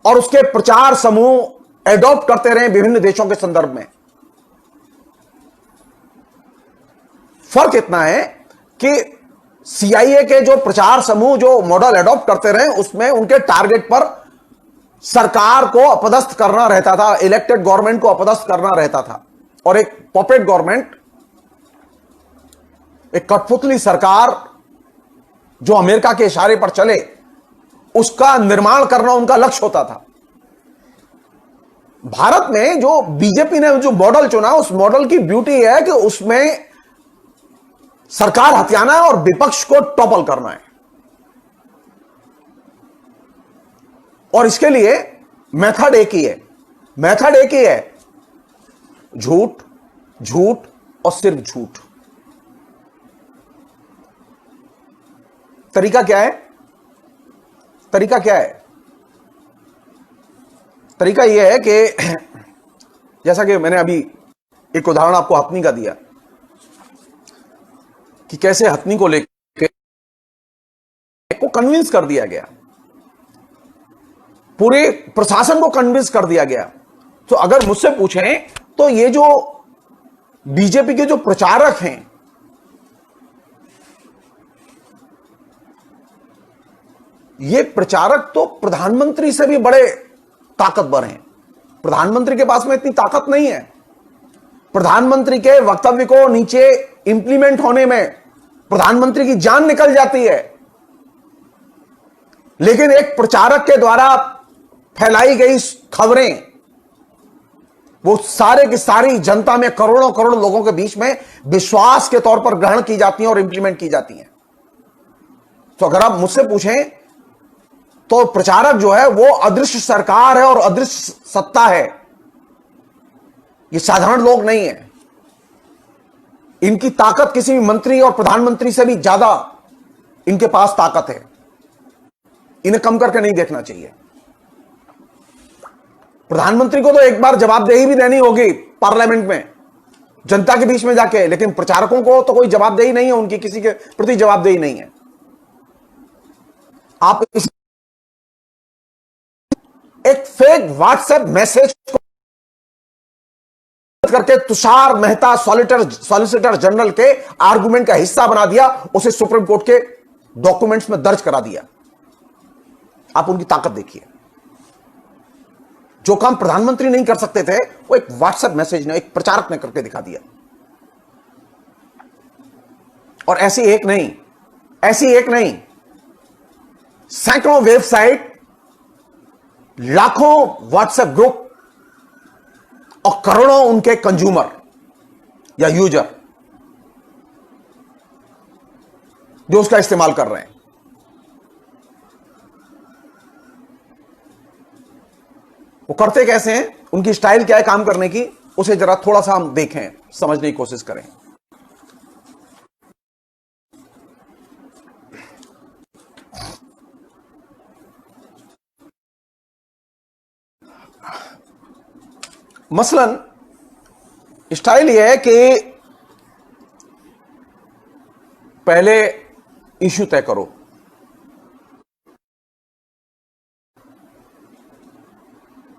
और उसके प्रचार समूह अडॉप्ट करते रहे विभिन्न देशों के संदर्भ में। फर्क इतना है कि सीआईए के जो प्रचार समूह जो मॉडल अडॉप्ट करते रहे, उसमें उनके टारगेट पर सरकार को अपदस्थ करना रहता था, इलेक्टेड गवर्नमेंट को अपदस्थ करना रहता था, और एक पॉपेट गवर्नमेंट, एक कठपुतली सरकार जो अमेरिका के इशारे पर चले, उसका निर्माण करना उनका लक्ष्य होता था। भारत में जो बीजेपी ने जो मॉडल चुना, उस मॉडल की ब्यूटी है कि उसमें सरकार हथियाना है और विपक्ष को टॉपल करना है, और इसके लिए मेथड एक ही है, मेथड एक ही है, झूठ, झूठ और सिर्फ झूठ। तरीका क्या है? तरीका क्या है? तरीका यह है कि जैसा कि मैंने अभी एक उदाहरण आपको हथनी का दिया कि कैसे हथनी को लेकर को कन्विंस कर दिया गया, पूरे प्रशासन को कन्विंस कर दिया गया। तो अगर मुझसे पूछें तो ये जो बीजेपी के जो प्रचारक हैं, ये प्रचारक तो प्रधानमंत्री से भी बड़े ताकतवर हैं। प्रधानमंत्री के पास में इतनी ताकत नहीं है। प्रधानमंत्री के वक्तव्य को नीचे इंप्लीमेंट होने में प्रधानमंत्री की जान निकल जाती है, लेकिन एक प्रचारक के द्वारा फैलाई गई खबरें वो सारे की सारी जनता में, करोड़ों करोड़ लोगों के बीच में विश्वास के तौर पर ग्रहण की जाती हैं और इंप्लीमेंट की जाती हैं। तो अगर आप मुझसे पूछें तो प्रचारक जो है वो अदृश्य सरकार है और अदृश्य सत्ता है, ये साधारण लोग नहीं है। इनकी ताकत किसी भी मंत्री और प्रधानमंत्री से भी ज्यादा इनके पास ताकत है। इन्हें कम करके नहीं देखना चाहिए। प्रधानमंत्री को तो एक बार जवाबदेही भी देनी होगी पार्लियामेंट में। जनता के बीच में जाके, लेकिन प्रचारकों को तो कोई जवाबदेही नहीं है, उनकी किसी के प्रति जवाबदेही नहीं है। आप एक फेक व्हाट्सएप मैसेज करके तुषार मेहता सॉलिसिटर जनरल के आर्गुमेंट का हिस्सा बना दिया, उसे सुप्रीम कोर्ट के डॉक्यूमेंट्स में दर्ज करा दिया। आप उनकी ताकत देखिए। जो काम प्रधानमंत्री नहीं कर सकते थे, वो एक व्हाट्सएप मैसेज ने, एक प्रचारक ने करके दिखा दिया। और ऐसी एक नहीं, सैकड़ों वेबसाइट, लाखों व्हाट्सएप ग्रुप और करोड़ों उनके कंज्यूमर या यूजर जो उसका इस्तेमाल कर रहे हैं। वो करते कैसे हैं, उनकी स्टाइल क्या है काम करने की, उसे जरा थोड़ा सा हम देखें, समझने की कोशिश करें। मसलन स्टाइल यह है कि पहले इश्यू तय करो,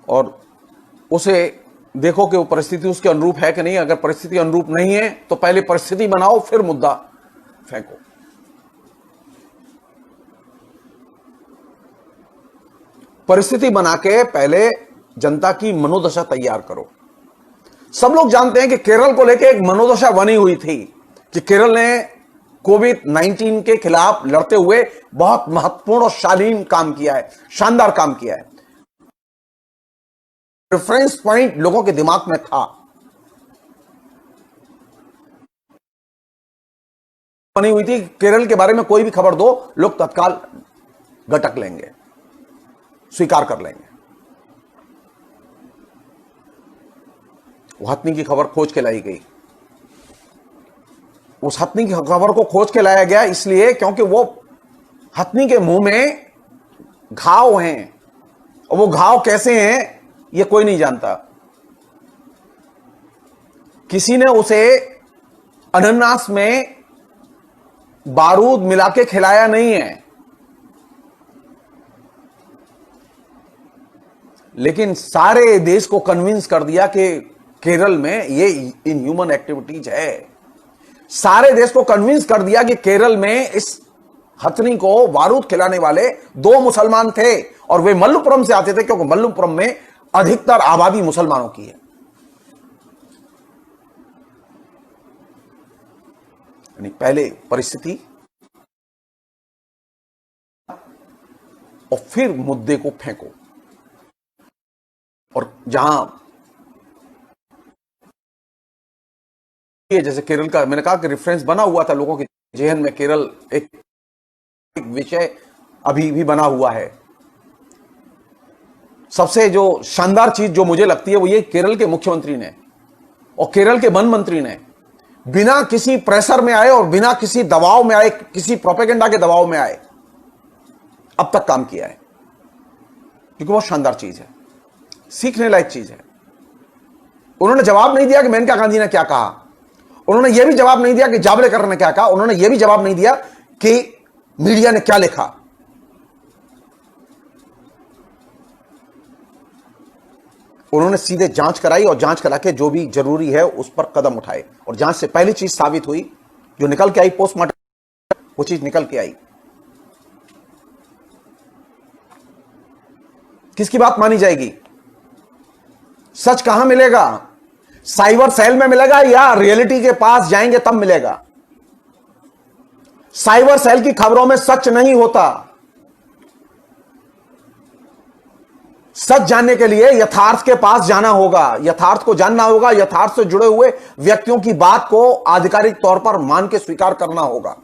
और उसे देखो कि वो परिस्थिति उसके अनुरूप है कि नहीं। अगर परिस्थिति अनुरूप नहीं है तो पहले परिस्थिति बनाओ, फिर मुद्दा फेंको। परिस्थिति बना के पहले जनता की मनोदशा तैयार करो। सब लोग जानते हैं कि केरल को लेकर एक मनोदशा बनी हुई थी कि केरल ने कोविड-19 के खिलाफ लड़ते हुए बहुत महत्वपूर्ण और शालीन काम किया है, शानदार काम किया है। रेफरेंस पॉइंट लोगों के दिमाग में था। बनी हुई थी, केरल के बारे में कोई भी खबर दो, लोग तत्काल गटक लेंगे, स्वीकार कर लेंगे। वो हथनी की खबर खोज के लाई गई। उस हथनी की खबर को खोज के लाया गया इसलिए क्योंकि वो हथनी के मुंह में घाव हैं, और वो घाव कैसे हैं ये कोई नहीं जानता। किसी ने उसे अनानास में बारूद मिला के खिलाया नहीं है, लेकिन सारे देश को कन्विंस कर दिया कि केरल में ये इनह्यूमन एक्टिविटीज है। सारे देश को कन्विंस कर दिया कि केरल में इस हथनी को बारूद खिलाने वाले 2 मुसलमान थे, और वे मल्लपुरम से आते थे, क्योंकि मल्लपुरम में अधिकतर आबादी मुसलमानों की है। यानी पहले परिस्थिति और फिर मुद्दे को फेंको। और जहां जैसे केरल का मैंने कहा कि रेफरेंस बना हुआ था लोगों के जहन में, केरल एक विषय अभी भी बना हुआ है। सबसे जो शानदार चीज जो मुझे लगती है वो ये, केरल के मुख्यमंत्री ने और केरल के वन मंत्री ने बिना किसी प्रेशर में आए और बिना किसी दबाव में आए, किसी प्रोपेगेंडा के दबाव में आए, अब तक काम किया है, क्योंकि वो शानदार चीज है, सीखने लायक चीज है। उन्होंने जवाब नहीं दिया कि मेनका गांधी ने क्या कहा, उन्होंने यह भी जवाब नहीं दिया कि जावड़ेकर ने क्या कहा, उन्होंने यह भी जवाब नहीं दिया कि मीडिया ने क्या लिखा। उन्होंने सीधे जांच कराई, और जांच करा के जो भी जरूरी है उस पर कदम उठाए। और जांच से पहली चीज साबित हुई, जो निकल के आई पोस्टमार्टम, वो चीज निकल के आई। किसकी बात मानी जाएगी? सच कहां मिलेगा? साइबर सेल में मिलेगा या रियलिटी के पास जाएंगे तब मिलेगा? साइबर सेल की खबरों में सच नहीं होता। सच जानने के लिए यथार्थ के पास जाना होगा, यथार्थ को जानना होगा, यथार्थ से जुड़े हुए व्यक्तियों की बात को आधिकारिक तौर पर मान के स्वीकार करना होगा।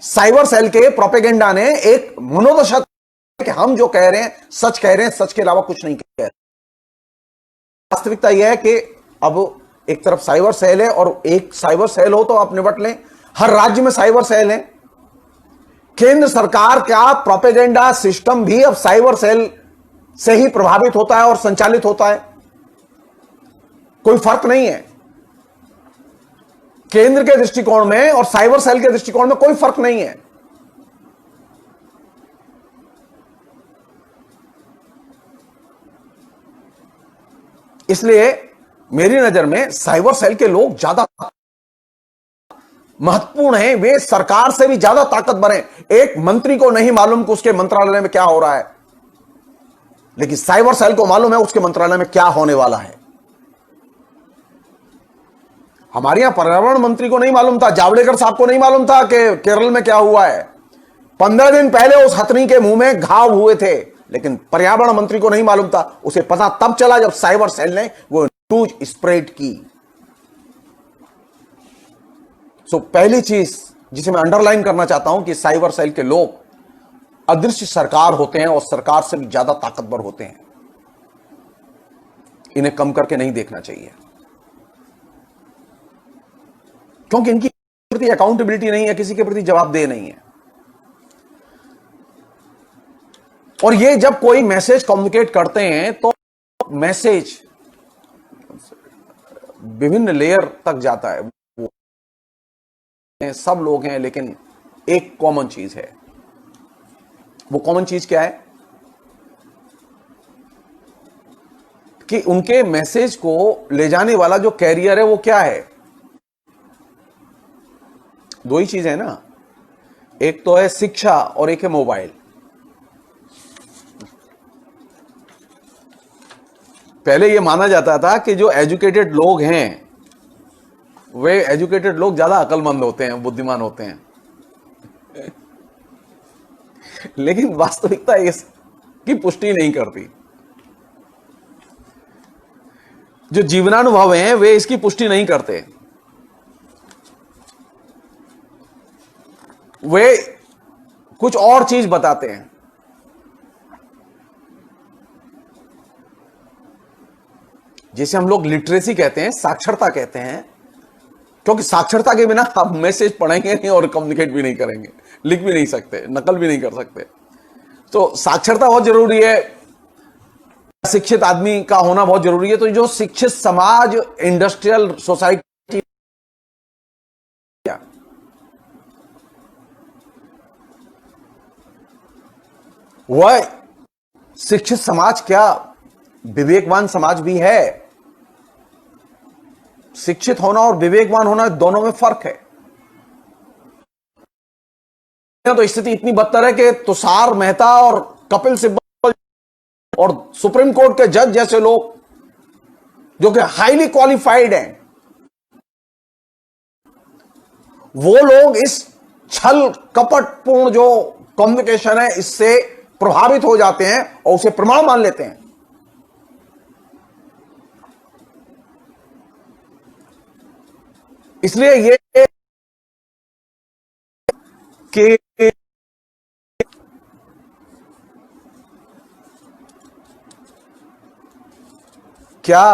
साइबर सेल के प्रोपेगेंडा ने एक मनोदशा कि हम जो कह रहे हैं सच कह रहे हैं, सच के अलावा कुछ नहीं कह रहे। वास्तविकता यह है कि अब एक तरफ साइबर सेल है, और एक साइबर सेल हो तो आप निपट लें। हर राज्य में साइबर सेल है। केंद्र सरकार का प्रोपेगेंडा सिस्टम भी अब साइबर सेल से ही प्रभावित होता है और संचालित होता है। कोई फर्क नहीं है। केंद्र के दृष्टिकोण में और साइबर सेल के दृष्टिकोण में कोई फर्क नहीं है। इसलिए मेरी नजर में साइबर सेल के लोग ज्यादा महत्वपूर्ण हैं, वे सरकार से भी ज्यादा ताकतवर हैं। एक मंत्री को नहीं मालूम कि उसके मंत्रालय में क्या हो रहा है, लेकिन साइबर सेल को मालूम है उसके मंत्रालय में क्या होने वाला है। हमारे यहां पर्यावरण मंत्री को नहीं मालूम था, जावड़ेकर साहब को नहीं मालूम था कि केरल में क्या हुआ है। 15 दिन पहले उस हथनी के मुंह में घाव हुए थे, लेकिन पर्यावरण मंत्री को नहीं मालूम था। उसे पता तब चला जब साइबर सेल ने वो न्यूज स्प्रेड की। सो पहली चीज जिसे मैं अंडरलाइन करना चाहता हूं कि साइबर सेल के लोग अदृश्य सरकार होते हैं और सरकार से भी ज्यादा ताकतवर होते हैं। इन्हें कम करके नहीं देखना चाहिए, क्योंकि इनकी प्रति अकाउंटेबिलिटी नहीं है, किसी के प्रति जवाबदेह नहीं है। और ये जब कोई मैसेज कम्युनिकेट करते हैं तो मैसेज विभिन्न लेयर तक जाता है। वो सब लोग हैं, लेकिन एक कॉमन चीज है। वो कॉमन चीज क्या है कि उनके मैसेज को ले जाने वाला जो कैरियर है वो क्या है। दो ही चीजें है ना, एक तो है शिक्षा और एक है मोबाइल। पहले यह माना जाता था कि जो एजुकेटेड लोग हैं वे एजुकेटेड लोग ज्यादा अक्लमंद होते हैं, बुद्धिमान होते हैं। लेकिन वास्तविकता इसकी पुष्टि नहीं करती। जो जीवनानुभव हैं वे इसकी पुष्टि नहीं करते। वे कुछ और चीज बताते हैं। जिसे हम लोग लिटरेसी कहते हैं, साक्षरता कहते हैं, क्योंकि साक्षरता के बिना आप मैसेज पढ़ेंगे नहीं और कम्युनिकेट भी नहीं करेंगे, लिख भी नहीं सकते, नकल भी नहीं कर सकते। तो साक्षरता बहुत जरूरी है, शिक्षित आदमी का होना बहुत जरूरी है। तो जो शिक्षित समाज, इंडस्ट्रियल सोसाइटी, वह शिक्षित समाज क्या विवेकवान समाज भी है। शिक्षित होना और विवेकवान होना दोनों में फर्क है। तो स्थिति इतनी बदतर है कि तुषार मेहता और कपिल सिब्बल और सुप्रीम कोर्ट के जज जैसे लोग जो कि हाईली क्वालिफाइड हैं, वो लोग इस छल कपटपूर्ण जो कम्युनिकेशन है इससे प्रभावित हो जाते हैं और उसे प्रमाण मान लेते हैं। इसलिए ये कि क्या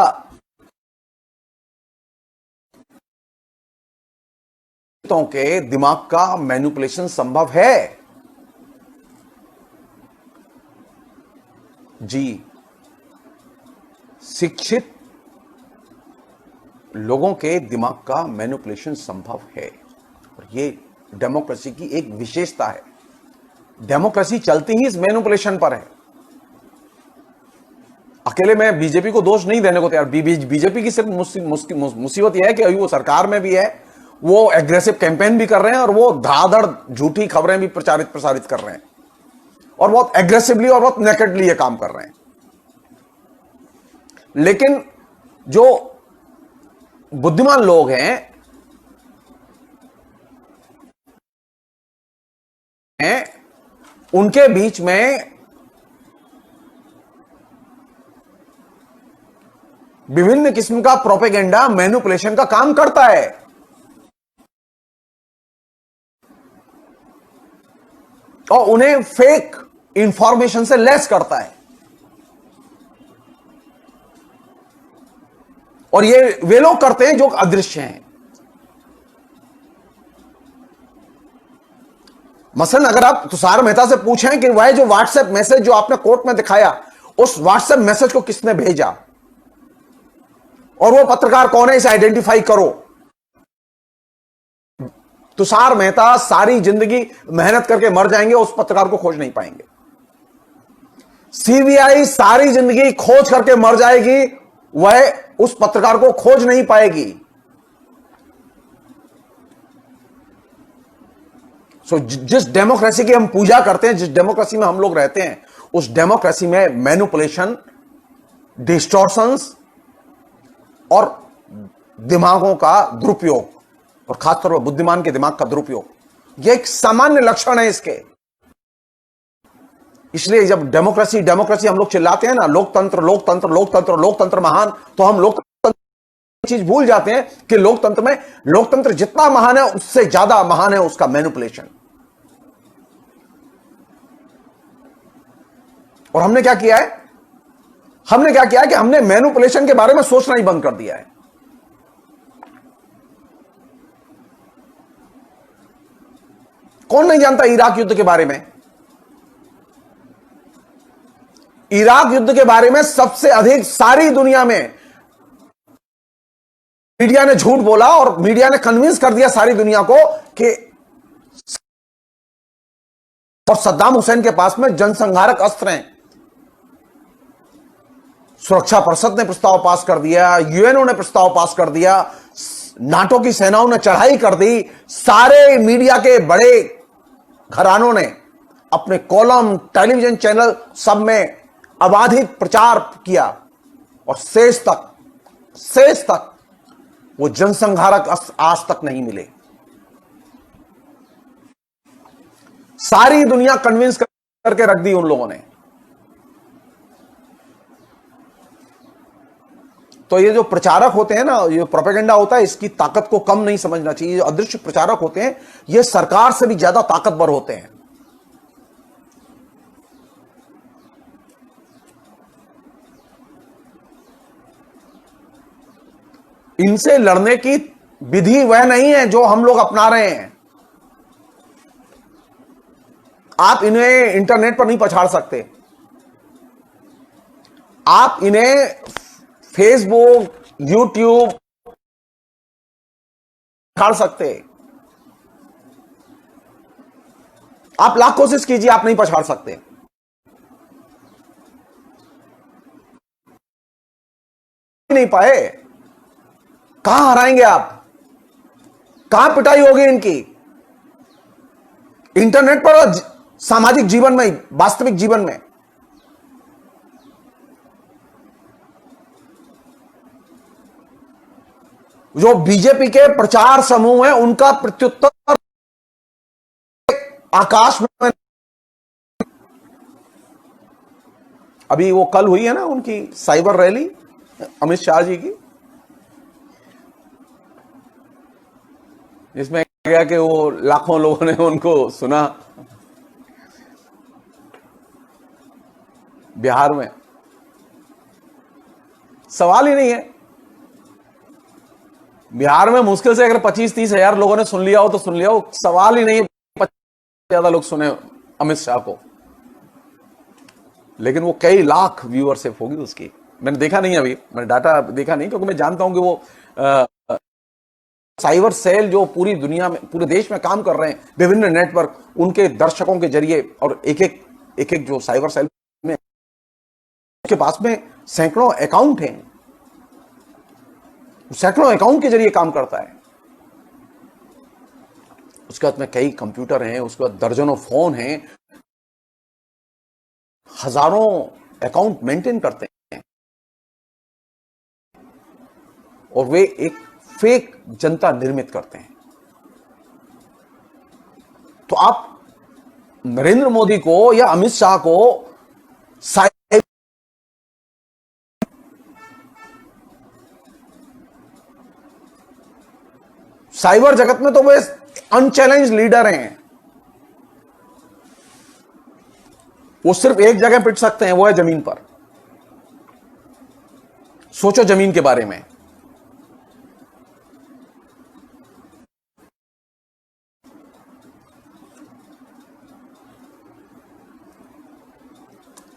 के दिमाग का मैनिपुलेशन संभव है? जी, शिक्षित लोगों के दिमाग का मैनिपुलेशन संभव है और ये डेमोक्रेसी की एक विशेषता है। डेमोक्रेसी चलती ही इस मैनिपुलेशन पर है। अकेले मैं बीजेपी को दोष नहीं देने को तैयार। बीजेपी की सिर्फ मुसीबत यह है कि अभी वो सरकार में भी है, वो एग्रेसिव कैंपेन भी कर रहे हैं और वो धड़ाधड़ झूठी खबरें भी प्रसारित कर रहे हैं और बहुत एग्रेसिवली और बहुत नेकेडली ये काम कर रहे हैं। लेकिन जो बुद्धिमान लोग हैं उनके बीच में विभिन्न किस्म का प्रोपेगेंडा, मैनिपुलेशन का काम करता है और उन्हें फेक इंफॉर्मेशन से लेस करता है। और ये वे लोग करते हैं जो अदृश्य हैं। मसलन अगर आप तुषार मेहता से पूछें कि वह जो व्हाट्सएप मैसेज जो आपने कोर्ट में दिखाया, उस व्हाट्सएप मैसेज को किसने भेजा, और वो पत्रकार कौन है इसे आइडेंटिफाई करो। तुषार मेहता सारी जिंदगी मेहनत करके मर जाएंगे, उस पत्रकार को खोज नहीं पाएंगे। सीबीआई सारी जिंदगी खोज करके मर जाएगी, वह उस पत्रकार को खोज नहीं पाएगी। जिस डेमोक्रेसी की हम पूजा करते हैं, जिस डेमोक्रेसी में हम लोग रहते हैं, उस डेमोक्रेसी में मैनिपुलेशन, डिस्टॉर्शंस और दिमागों का दुरुपयोग, और खासतौर पर बुद्धिमान के दिमाग का दुरुपयोग, यह एक सामान्य लक्षण है इसके। इसलिए जब डेमोक्रेसी डेमोक्रेसी हम लोग चिल्लाते हैं ना, लोकतंत्र लोकतंत्र लोकतंत्र लोकतंत्र महान, तो हम लोकतंत्र चीज भूल जाते हैं कि लोकतंत्र जितना महान है उससे ज्यादा महान है उसका मैनिपुलेशन। और हमने क्या किया है कि हमने मैनिपुलेशन के बारे में सोचना ही बंद कर दिया है। कौन नहीं जानता इराक युद्ध के बारे में? इराक युद्ध के बारे में सबसे अधिक सारी दुनिया में मीडिया ने झूठ बोला, और मीडिया ने कन्विंस कर दिया सारी दुनिया को कि और सद्दाम हुसैन के पास में जनसंहारक अस्त्र हैं। सुरक्षा परिषद ने प्रस्ताव पास कर दिया, यूएनओ ने प्रस्ताव पास कर दिया, नाटो की सेनाओं ने चढ़ाई कर दी, सारे मीडिया के बड़े घरानों ने अपने कॉलम, टेलीविजन चैनल सब में अबाधित प्रचार किया, और शेष तक वो जनसंहारक आज तक नहीं मिले। सारी दुनिया कन्विंस करके रख दी उन लोगों ने। तो ये जो प्रचारक होते हैं ना, ये प्रोपेगेंडा होता है, इसकी ताकत को कम नहीं समझना चाहिए। जो अदृश्य प्रचारक होते हैं, ये सरकार से भी ज्यादा ताकतवर होते हैं। इनसे लड़ने की विधि वह नहीं है जो हम लोग अपना रहे हैं। आप इन्हें इंटरनेट पर नहीं पछाड़ सकते, आप इन्हें फेसबुक, यूट्यूब पछाड़ सकते। आप लाख कोशिश कीजिए, आप नहीं पछाड़ सकते। नहीं पाए, कहां हराएंगे आप? कहां पिटाई होगी इनकी? इंटरनेट पर और सामाजिक जीवन में, वास्तविक जीवन में। जो बीजेपी के प्रचार समूह है, उनका प्रत्युत्तर आकाश में। अभी वो कल हुई है ना उनकी साइबर रैली, अमित शाह जी की, जिसमें गया कि वो लाखों लोगों ने उनको सुना बिहार में। सवाल ही नहीं है, बिहार में मुश्किल से अगर 25-30 हजार लोगों ने सुन लिया हो तो सुन लिया हो, सवाल ही नहीं है 50 ज्यादा लोग सुने अमित शाह को। लेकिन वो कई लाख व्यूअरशिप होगी उसकी। मैंने देखा नहीं, अभी मैंने डाटा देखा नहीं, क्योंकि मैं जानता हूं कि वो साइबर सेल जो पूरी दुनिया में, पूरे देश में काम कर रहे हैं, विभिन्न नेटवर्क, उनके दर्शकों के जरिए, और एक एक जो साइबर सेल में उसके पास में सैकड़ों अकाउंट हैं, सैकड़ों अकाउंट के जरिए काम करता है। उसके बाद में कई कंप्यूटर हैं, उसके बाद दर्जनों फोन हैं, हजारों अकाउंट मेंटेन करते हैं, और वे एक फेक जनता निर्मित करते हैं। तो आप नरेंद्र मोदी को या अमित शाह को साइबर जगत में तो वे अनचैलेंज लीडर हैं। वो सिर्फ एक जगह पिट सकते हैं, वो है जमीन पर। सोचो जमीन के बारे में।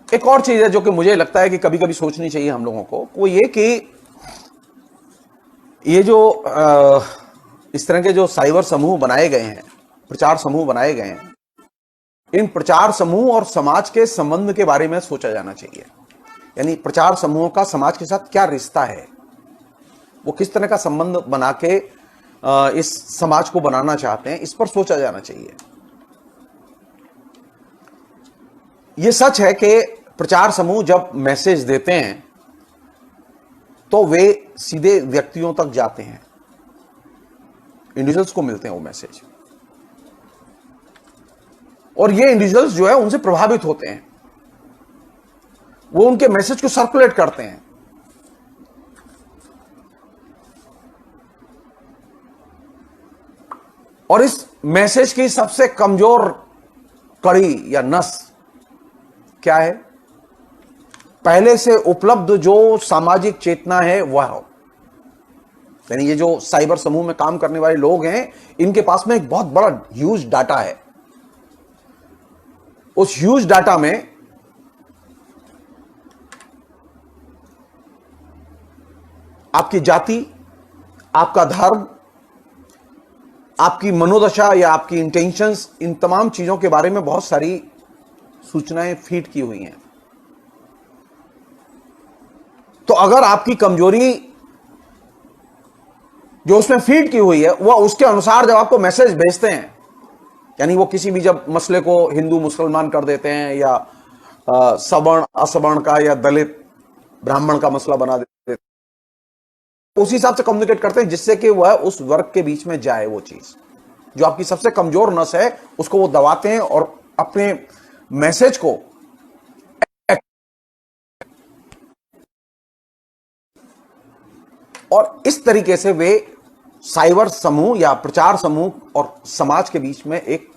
एक और चीज है जो कि मुझे लगता है कि कभी कभी सोचनी चाहिए हम लोगों को, वो ये कि ये जो इस तरह के जो साइबर समूह बनाए गए हैं, प्रचार समूह बनाए गए हैं, इन प्रचार समूह और समाज के संबंध के बारे में सोचा जाना चाहिए। यानी प्रचार समूहों का समाज के साथ क्या रिश्ता है, वो किस तरह का संबंध बना के इस समाज को बनाना चाहते हैं, इस पर सोचा जाना चाहिए। यह सच है कि प्रचार समूह जब मैसेज देते हैं तो वे सीधे व्यक्तियों तक जाते हैं, इंडिविजुअल्स को मिलते हैं वो मैसेज, और ये इंडिविजुअल्स जो है उनसे प्रभावित होते हैं, वो उनके मैसेज को सर्कुलेट करते हैं। और इस मैसेज की सबसे कमजोर कड़ी या नस क्या है? पहले से उपलब्ध जो सामाजिक चेतना है वह हो। यानी ये जो साइबर समूह में काम करने वाले लोग हैं, इनके पास में एक बहुत बड़ा ह्यूज डाटा है। उस ह्यूज डाटा में आपकी जाति, आपका धर्म, आपकी मनोदशा या आपकी इंटेंशंस, इन तमाम चीजों के बारे में बहुत सारी सूचनाएं फीड की हुई हैं। तो अगर आपकी कमजोरी जो उसमें फीड की हुई है वह उसके अनुसार जब आपको मैसेज भेजते हैं, यानी वो किसी भी जब मसले को हिंदू मुसलमान कर देते हैं या सवर्ण असवर्ण का या दलित ब्राह्मण का मसला बना देते हैं, उसी हिसाब से कम्युनिकेट करते हैं जिससे कि वह उस वर्ग के बीच में जाए। वो चीज जो आपकी सबसे कमजोर नस है उसको वो दबाते हैं और अपने मैसेज को और इस तरीके से वे साइबर समूह या प्रचार समूह और समाज के बीच में एक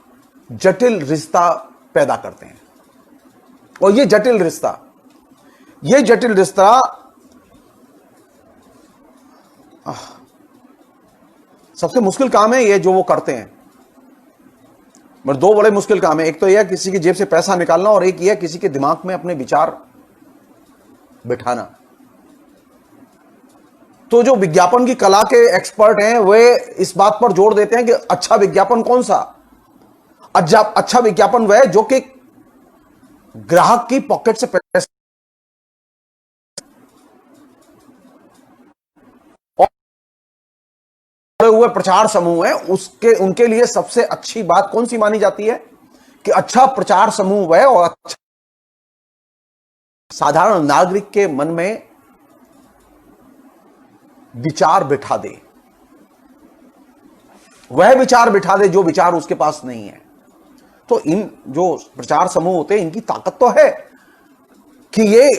जटिल रिश्ता पैदा करते हैं। और ये जटिल रिश्ता सबसे मुश्किल काम है ये जो वो करते हैं। मगर दो बड़े मुश्किल काम है, एक तो यह किसी की जेब से पैसा निकालना और एक यह किसी के दिमाग में अपने विचार बिठाना। तो जो विज्ञापन की कला के एक्सपर्ट हैं वे इस बात पर जोर देते हैं कि अच्छा विज्ञापन कौन सा? अच्छा विज्ञापन वह जो कि ग्राहक की पॉकेट से पैसा हुए प्रचार समूह है उनके लिए सबसे अच्छी बात कौन सी मानी जाती है कि अच्छा प्रचार समूह वह और अच्छा साधारण नागरिक के मन में विचार बिठा दे, वह विचार बिठा दे जो विचार उसके पास नहीं है। तो इन जो प्रचार समूह होते हैं इनकी ताकत तो है कि ये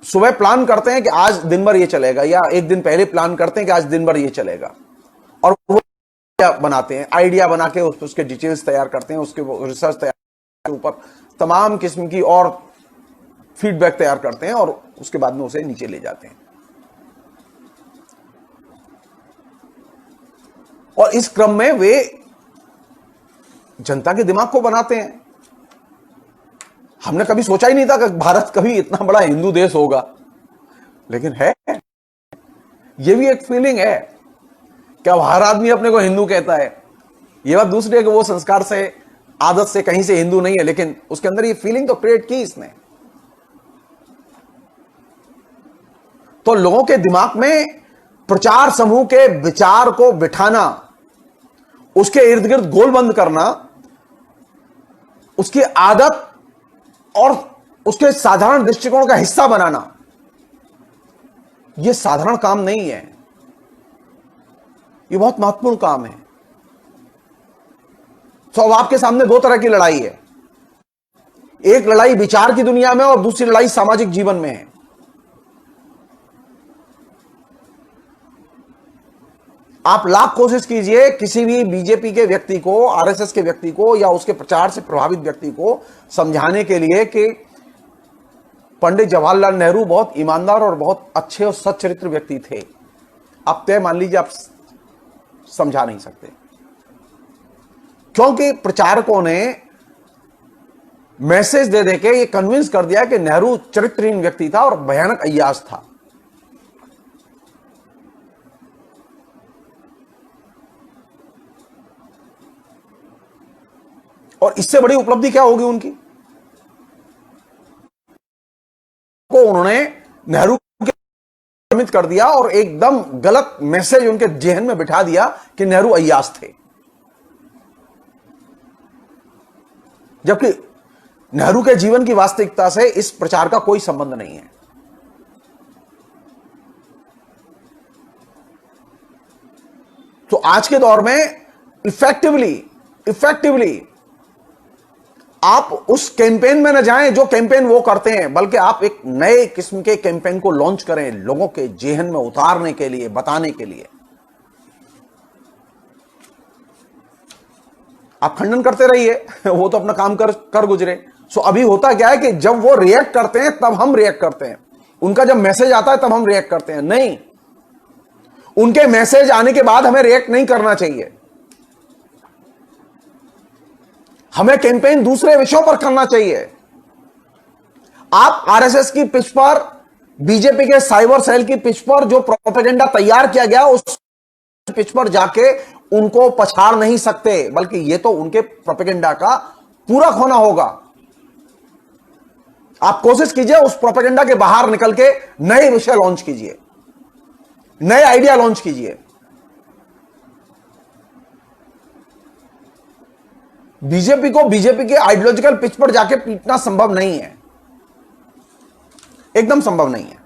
सुबह प्लान करते हैं कि आज दिन भर ये चलेगा, या एक दिन पहले प्लान करते हैं कि आज दिन भर ये चलेगा, और वो बनाते हैं, आइडिया बना के उसके डिटेल्स तैयार करते हैं, उसके रिसर्च तैयार के ऊपर तमाम किस्म की और फीडबैक तैयार करते हैं और उसके बाद में उसे नीचे ले जाते हैं। और इस क्रम में वे जनता के दिमाग को बनाते हैं। हमने कभी सोचा ही नहीं था कि भारत कभी इतना बड़ा हिंदू देश होगा, लेकिन है। यह भी एक फीलिंग है क्या हर आदमी अपने को हिंदू कहता है। यह बात दूसरी है कि वो संस्कार से, आदत से कहीं से हिंदू नहीं है, लेकिन उसके अंदर ये फीलिंग तो क्रिएट की इसने। तो लोगों के दिमाग में प्रचार समूह के विचार को बिठाना, उसके इर्द गिर्द गोल बंद करना, उसकी आदत और उसके साधारण दृष्टिकोण का हिस्सा बनाना, यह साधारण काम नहीं है, यह बहुत महत्वपूर्ण काम है। तो अब आपके सामने दो तरह की लड़ाई है, एक लड़ाई विचार की दुनिया में और दूसरी लड़ाई सामाजिक जीवन में है। आप लाख कोशिश कीजिए किसी भी बीजेपी के व्यक्ति को, आरएसएस के व्यक्ति को या उसके प्रचार से प्रभावित व्यक्ति को समझाने के लिए कि पंडित जवाहरलाल नेहरू बहुत ईमानदार और बहुत अच्छे और सच्चरित्र व्यक्ति थे। आप तय मान लीजिए आप समझा नहीं सकते, क्योंकि प्रचारकों ने मैसेज दे देके ये कन्विंस कर दिया कि नेहरू चरित्रहीन व्यक्ति था और भयानक अय्याश था। और इससे बड़ी उपलब्धि क्या होगी उनकी? को उन्होंने नेहरू के नामित कर दिया और एकदम गलत मैसेज उनके जेहन में बिठा दिया कि नेहरू अय्याश थे, जबकि नेहरू के जीवन की वास्तविकता से इस प्रचार का कोई संबंध नहीं है। तो आज के दौर में इफेक्टिवली आप उस कैंपेन में न जाएं जो कैंपेन वो करते हैं, बल्कि आप एक नए किस्म के कैंपेन को लॉन्च करें, लोगों के जेहन में उतारने के लिए, बताने के लिए। आप खंडन करते रहिए, वो तो अपना काम कर गुजरे। सो अभी होता क्या है कि जब वो रिएक्ट करते हैं तब हम रिएक्ट करते हैं, उनका जब मैसेज आता है तब हम रिएक्ट करते हैं। नहीं, उनके मैसेज आने के बाद हमें रिएक्ट नहीं करना चाहिए। हमें कैंपेन दूसरे विषयों पर करना चाहिए। आप आरएसएस की पिच पर, बीजेपी के साइबर सेल की पिच पर जो प्रोपेगेंडा तैयार किया गया, उस पिच पर जाके उनको पछाड़ नहीं सकते, बल्कि यह तो उनके प्रोपेगेंडा का पूरा होना होगा। आप कोशिश कीजिए उस प्रोपेगेंडा के बाहर निकल के नए विषय लॉन्च कीजिए, नए आइडिया लॉन्च कीजिए। बीजेपी को बीजेपी के आइडियोलॉजिकल पिच पर जाके पीटना संभव नहीं है, एकदम संभव नहीं है।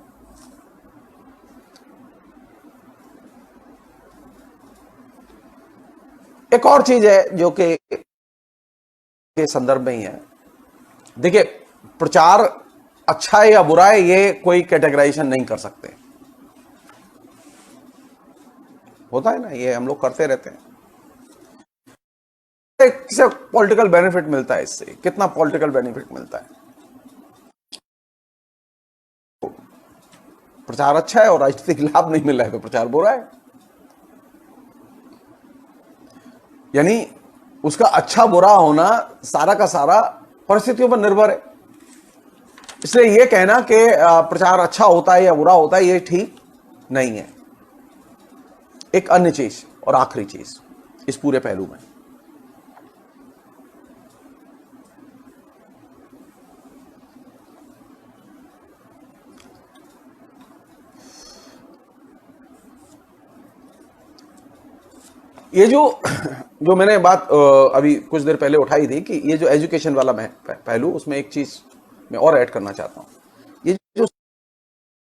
एक और चीज है जो कि के संदर्भ में ही है। देखिए, प्रचार अच्छा है या बुरा है, ये कोई कैटेगराइजेशन नहीं कर सकते। होता है ना, ये हम लोग करते रहते हैं। किसे पॉलिटिकल बेनिफिट मिलता है इससे, कितना पॉलिटिकल बेनिफिट मिलता है। प्रचार अच्छा है और राजनीतिक लाभ नहीं मिल रहा है तो प्रचार बुरा है। यानी उसका अच्छा बुरा होना सारा का सारा परिस्थितियों पर निर्भर है। इसलिए यह कहना कि प्रचार अच्छा होता है या बुरा होता है, यह ठीक नहीं है। एक अन्य चीज और आखिरी चीज इस पूरे पहलू में, ये जो मैंने बात अभी कुछ देर पहले उठाई थी कि ये जो एजुकेशन वाला पहलू, उसमें एक चीज मैं और ऐड करना चाहता हूं। ये जो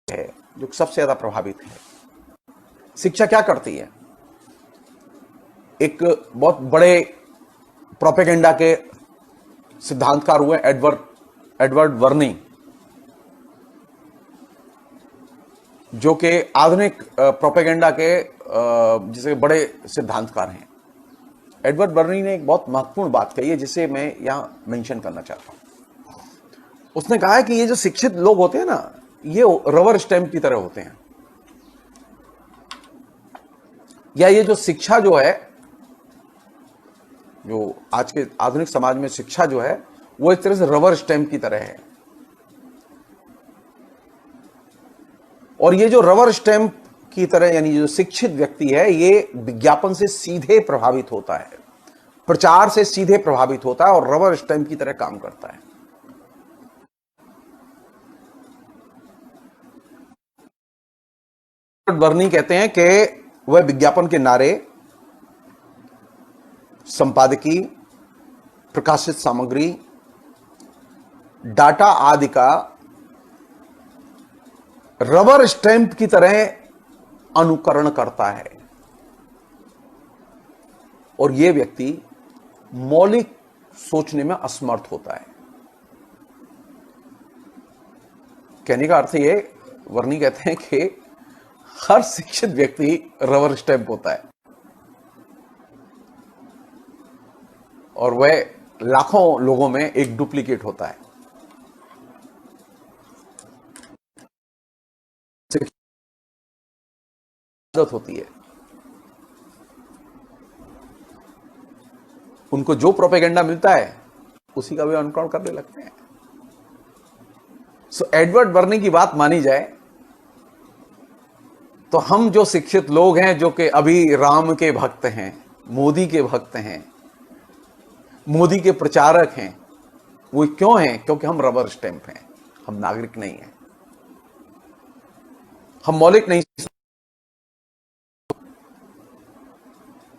है, जो सबसे ज्यादा प्रभावित है, शिक्षा क्या करती है? एक बहुत बड़े प्रोपेगेंडा के सिद्धांतकार हुए एडवर्ड वर्नी, जो कि आधुनिक प्रोपेगेंडा के जिसे बड़े सिद्धांतकार हैं। एडवर्ड बर्नी ने एक बहुत महत्वपूर्ण बात कही है जिसे मैं यहां मेंशन करना चाहता हूं। उसने कहा है कि ये जो शिक्षित लोग होते हैं ना, ये रबर स्टैंप की तरह होते हैं, या ये जो शिक्षा जो है, जो आज के आधुनिक समाज में शिक्षा जो है, वो एक तरह से रबर स्टैंप की तरह है। और ये जो रबर स्टैंप की तरह, यानी जो शिक्षित व्यक्ति है, ये विज्ञापन से सीधे प्रभावित होता है, प्रचार से सीधे प्रभावित होता है और रबर स्टैंप की तरह काम करता है। बर्नी कहते हैं कि वह विज्ञापन के नारे, संपादकी, प्रकाशित सामग्री, डाटा आदि का रबर स्टैंप की तरह अनुकरण करता है और यह व्यक्ति मौलिक सोचने में असमर्थ होता है। कहने का अर्थ ये, वर्नी कहते हैं कि हर शिक्षित व्यक्ति रबर स्टैंप होता है और वह लाखों लोगों में एक डुप्लीकेट होता है। होती है, उनको जो प्रोपेगेंडा मिलता है उसी का वे अनुकरण करने लगते हैं। सो एडवर्ड बर्नी की बात मानी जाए तो हम जो शिक्षित लोग हैं, जो कि अभी राम के भक्त हैं, मोदी के भक्त हैं, मोदी के प्रचारक हैं, वो क्यों हैं? क्योंकि हम रबर स्टैंप हैं, हम नागरिक नहीं हैं, हम मौलिक नहीं।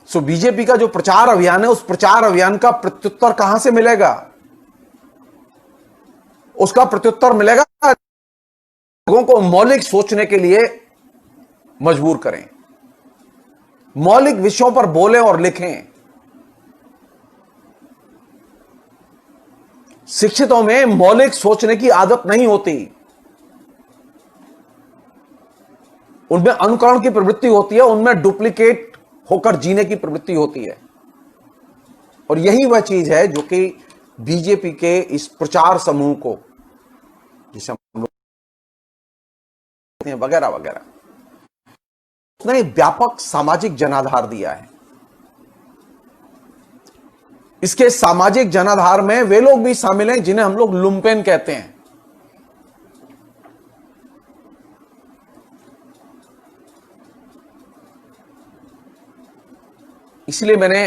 सो बीजेपी का जो प्रचार अभियान है, उस प्रचार अभियान का प्रत्युत्तर कहां से मिलेगा? उसका प्रत्युत्तर मिलेगा लोगों को मौलिक सोचने के लिए मजबूर करें, मौलिक विषयों पर बोलें और लिखें। शिक्षितों में मौलिक सोचने की आदत नहीं होती, उनमें अनुकरण की प्रवृत्ति होती है, उनमें डुप्लीकेट होकर जीने की प्रवृत्ति होती है। और यही वह चीज है जो कि बीजेपी के इस प्रचार समूह को, जिसे हम लोग वगैरह वगैरह, उसने व्यापक सामाजिक जनाधार दिया है। इसके सामाजिक जनाधार में वे लोग भी शामिल हैं जिन्हें हम लोग लुम्पेन कहते हैं। इसलिए मैंने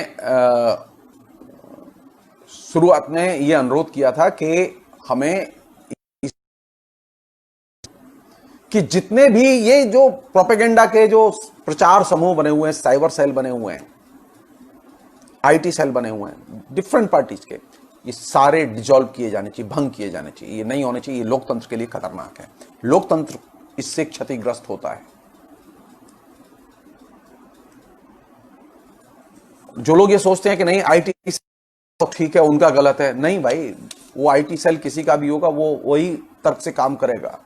शुरुआत में यह अनुरोध किया था कि हमें कि जितने भी ये जो प्रोपेगेंडा के जो प्रचार समूह बने हुए हैं, साइबर सेल बने हुए हैं, आईटी सेल बने हुए हैं डिफरेंट पार्टीज के, ये सारे डिसॉल्व किए जाने चाहिए, भंग किए जाने चाहिए। ये नहीं होने चाहिए, ये लोकतंत्र के लिए खतरनाक है। लोकतंत्र इससे क्षतिग्रस्त होता है। जो लोग ये सोचते हैं कि नहीं आईटी तो ठीक है, उनका गलत है, नहीं भाई, वो आईटी सेल किसी का भी होगा, वो वही तर्क से काम करेगा।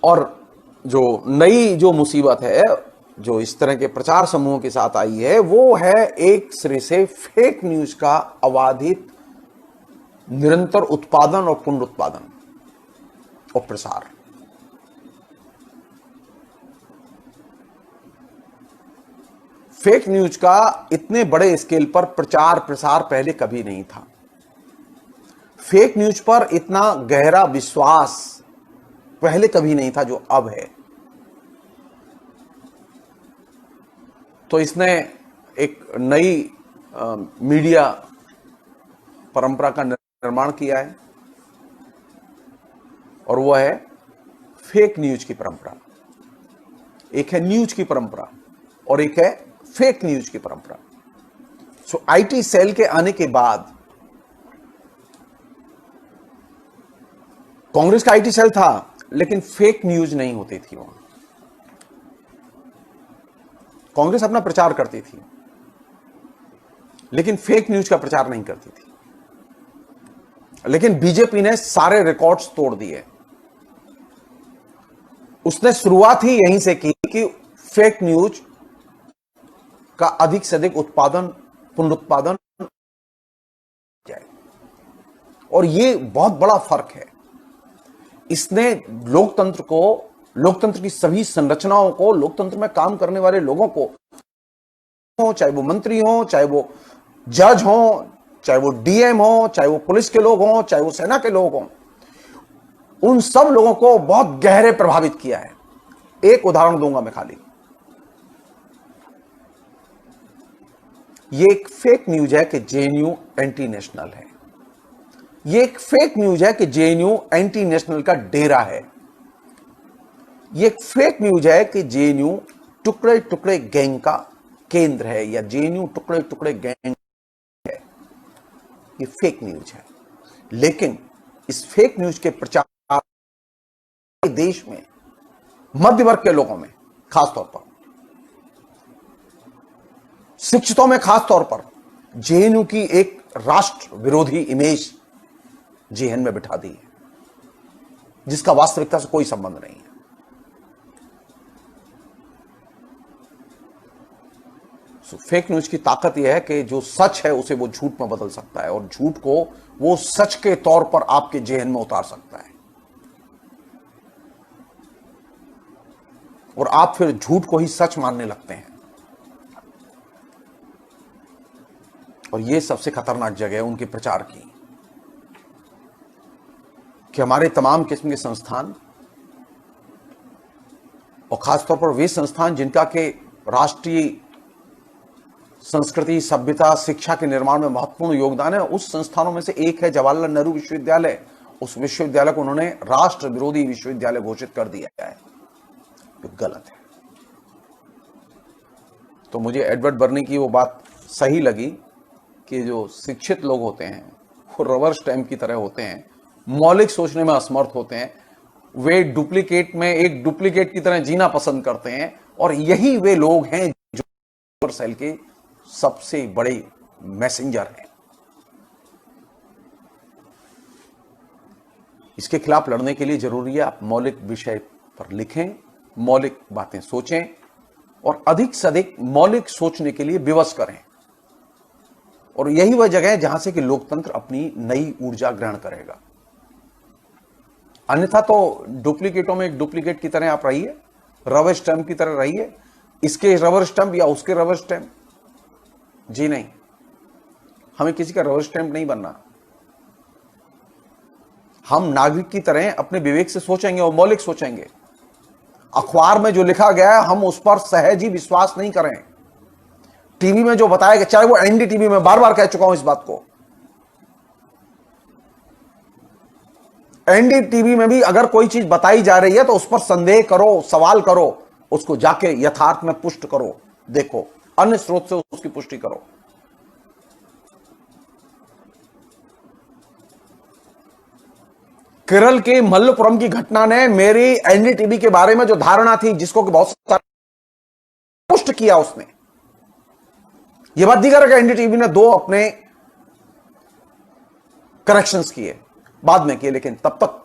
और जो नई जो मुसीबत है जो इस तरह के प्रचार समूहों के साथ आई है, वो है एक सिरे से फेक न्यूज का अबाधित निरंतर उत्पादन और पुनरुत्पादन और प्रसार। फेक न्यूज का इतने बड़े स्केल पर प्रचार प्रसार पहले कभी नहीं था। फेक न्यूज पर इतना गहरा विश्वास पहले कभी नहीं था जो अब है। तो इसने एक नई मीडिया परंपरा का निर्माण किया है, और वह है फेक न्यूज की परंपरा। एक है न्यूज की परंपरा और एक है फेक न्यूज की परंपरा। सो आईटी सेल के आने के बाद कांग्रेस का आईटी सेल था, लेकिन फेक न्यूज नहीं होती थी वहां। कांग्रेस अपना प्रचार करती थी, लेकिन फेक न्यूज का प्रचार नहीं करती थी। लेकिन बीजेपी ने सारे रिकॉर्ड्स तोड़ दिए। उसने शुरुआत ही यहीं से की कि फेक न्यूज का अधिक से अधिक उत्पादन, पुनरुत्पादन जाए। और ये बहुत बड़ा फर्क है। इसने लोकतंत्र को, लोकतंत्र की सभी संरचनाओं को, लोकतंत्र में काम करने वाले लोगों को, चाहे वो मंत्री हो, चाहे वो जज हो, चाहे वो डीएम हो, चाहे वो पुलिस के लोग हों, चाहे वो सेना के लोग हों, उन सब लोगों को बहुत गहरे प्रभावित किया है। एक उदाहरण दूंगा मैं खाली। ये एक फेक न्यूज है कि जेएनयू एंटी नेशनल है। ये एक फेक न्यूज है कि जेएनयू एंटी नेशनल का डेरा है। ये एक फेक न्यूज है कि जेएनयू टुकड़े टुकड़े गैंग का केंद्र है, या जेएनयू टुकड़े टुकड़े गैंग है। ये फेक न्यूज है। लेकिन इस फेक न्यूज के प्रचार देश में मध्य वर्ग के लोगों में, खासतौर पर शिक्षितों में, खासतौर पर जेएनयू की एक राष्ट्र विरोधी इमेज जेएन में बिठा दी है, जिसका वास्तविकता से कोई संबंध नहीं है। फेक न्यूज की ताकत यह है कि जो सच है उसे वो झूठ में बदल सकता है, और झूठ को वो सच के तौर पर आपके जेएन में उतार सकता है, और आप फिर झूठ को ही सच मानने लगते हैं। और ये सबसे खतरनाक जगह है उनके प्रचार की, कि हमारे तमाम किस्म के संस्थान, और खासतौर पर वे संस्थान जिनका के राष्ट्रीय संस्कृति, सभ्यता, शिक्षा के निर्माण में महत्वपूर्ण योगदान है, उस संस्थानों में से एक है जवाहरलाल नेहरू विश्वविद्यालय। उस विश्वविद्यालय को उन्होंने राष्ट्र विरोधी विश्वविद्यालय घोषित कर दिया है, जो गलत है। तो मुझे एडवर्ड बर्नी की वो बात सही लगी कि जो शिक्षित लोग होते हैं वो रबर स्टैम्प की तरह होते हैं, मौलिक सोचने में असमर्थ होते हैं, वे डुप्लीकेट में एक डुप्लीकेट की तरह जीना पसंद करते हैं, और यही वे लोग हैं जो सेल के सबसे बड़े मैसेंजर हैं। इसके खिलाफ लड़ने के लिए जरूरी है आप मौलिक विषय पर लिखें, मौलिक बातें सोचें और अधिक से अधिक मौलिक सोचने के लिए विवश करें। और यही वह जगह है जहां से कि लोकतंत्र अपनी नई ऊर्जा ग्रहण करेगा। अन्यथा तो डुप्लीकेटों में एक डुप्लीकेट की तरह आप रहिए, रबर स्टैम्प की तरह रहिए, इसके रबर स्टैम्प या उसके रबर स्टैम्प। जी नहीं, हमें किसी का रबर स्टैम्प नहीं बनना। हम नागरिक की तरह अपने विवेक से सोचेंगे और मौलिक सोचेंगे। अखबार में जो लिखा गया है हम उस पर सहज ही विश्वास नहीं करें। टीवी में जो बताया गया, चाहे वो एनडीटीवी में, बार बार कह चुका हूं इस बात को, एनडीटीवी में भी अगर कोई चीज बताई जा रही है तो उस पर संदेह करो, सवाल करो, उसको जाके यथार्थ में पुष्ट करो, देखो, अन्य स्रोत से उसकी पुष्टि करो। केरल के मल्लपुरम की घटना ने मेरी एनडीटीवी के बारे में जो धारणा थी, जिसको कि बहुत सारा पुष्ट किया उसने। यह बात दीगर है, एनडीटीवी ने 2 अपने करेक्शंस किए, बाद में किए, लेकिन तब तक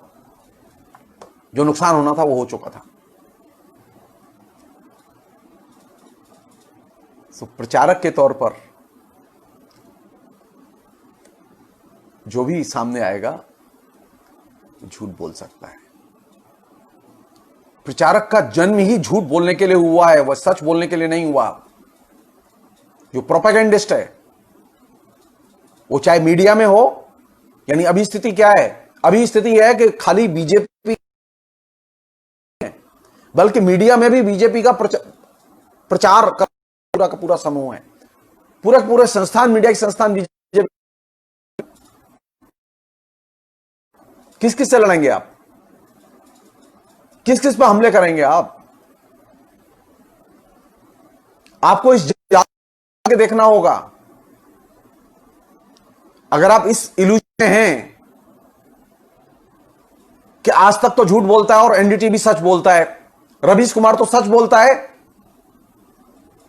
जो नुकसान होना था वो हो चुका था। तो प्रचारक के तौर पर जो भी सामने आएगा झूठ बोल सकता है। प्रचारक का जन्म ही झूठ बोलने के लिए हुआ है, वह सच बोलने के लिए नहीं हुआ। जो प्रोपेगेंडिस्ट है वो चाहे मीडिया में हो, यानी अभी स्थिति क्या है? अभी स्थिति है कि खाली बीजेपी, बल्कि मीडिया में भी बीजेपी का प्रचार का पूरा समूह है, पूरे संस्थान, मीडिया के संस्थान बीजेपी। किस किस से लड़ेंगे आप? किस किस पर हमले करेंगे आप? आपको इस के देखना होगा। अगर आप इस इल्यूजन में हैं कि आज तक तो झूठ बोलता है और एनडीटीवी सच बोलता है, रवीश कुमार तो सच बोलता है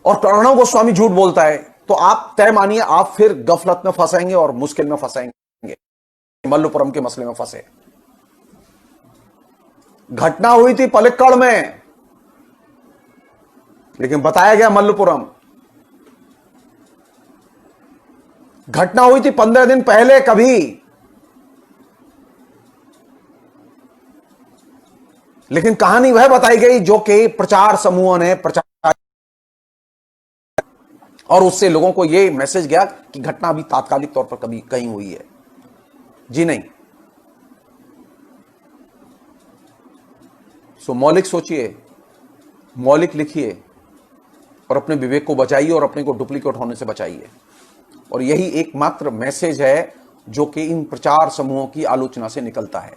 और प्रणव गोस्वामी झूठ बोलता है, तो आप तय मानिए आप फिर गफलत में फंसेंगे और मुश्किल में फंसेंगे, मल्लपुरम के मसले में फंसे। घटना हुई थी पलक्कड़ में, लेकिन बताया गया मल्लपुरम। घटना हुई थी 15 दिन पहले कभी, लेकिन कहानी वह बताई गई जो कि प्रचार समूहों ने प्रचार, और उससे लोगों को यह मैसेज गया कि घटना अभी तात्कालिक तौर पर कभी कहीं हुई है। जी नहीं। सो मौलिक सोचिए, मौलिक लिखिए और अपने विवेक को बचाइए और अपने को डुप्लीकेट होने से बचाइए। और यही एकमात्र मैसेज है जो कि इन प्रचार समूहों की आलोचना से निकलता है।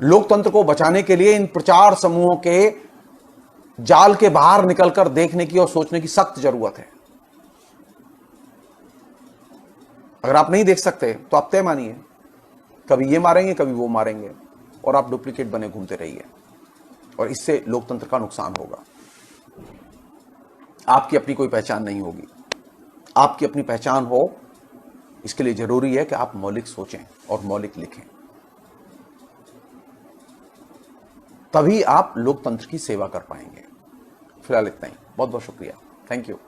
लोकतंत्र को बचाने के लिए इन प्रचार समूहों के जाल के बाहर निकलकर देखने की और सोचने की सख्त जरूरत है। अगर आप नहीं देख सकते तो आप तय मानिए, कभी ये मारेंगे कभी वो मारेंगे, और आप डुप्लीकेट बने घूमते रहिए, और इससे लोकतंत्र का नुकसान होगा। आपकी अपनी कोई पहचान नहीं होगी। आपकी अपनी पहचान हो, इसके लिए जरूरी है कि आप मौलिक सोचें और मौलिक लिखें, तभी आप लोकतंत्र की सेवा कर पाएंगे। फिलहाल इतना ही। बहुत बहुत शुक्रिया। Thank you.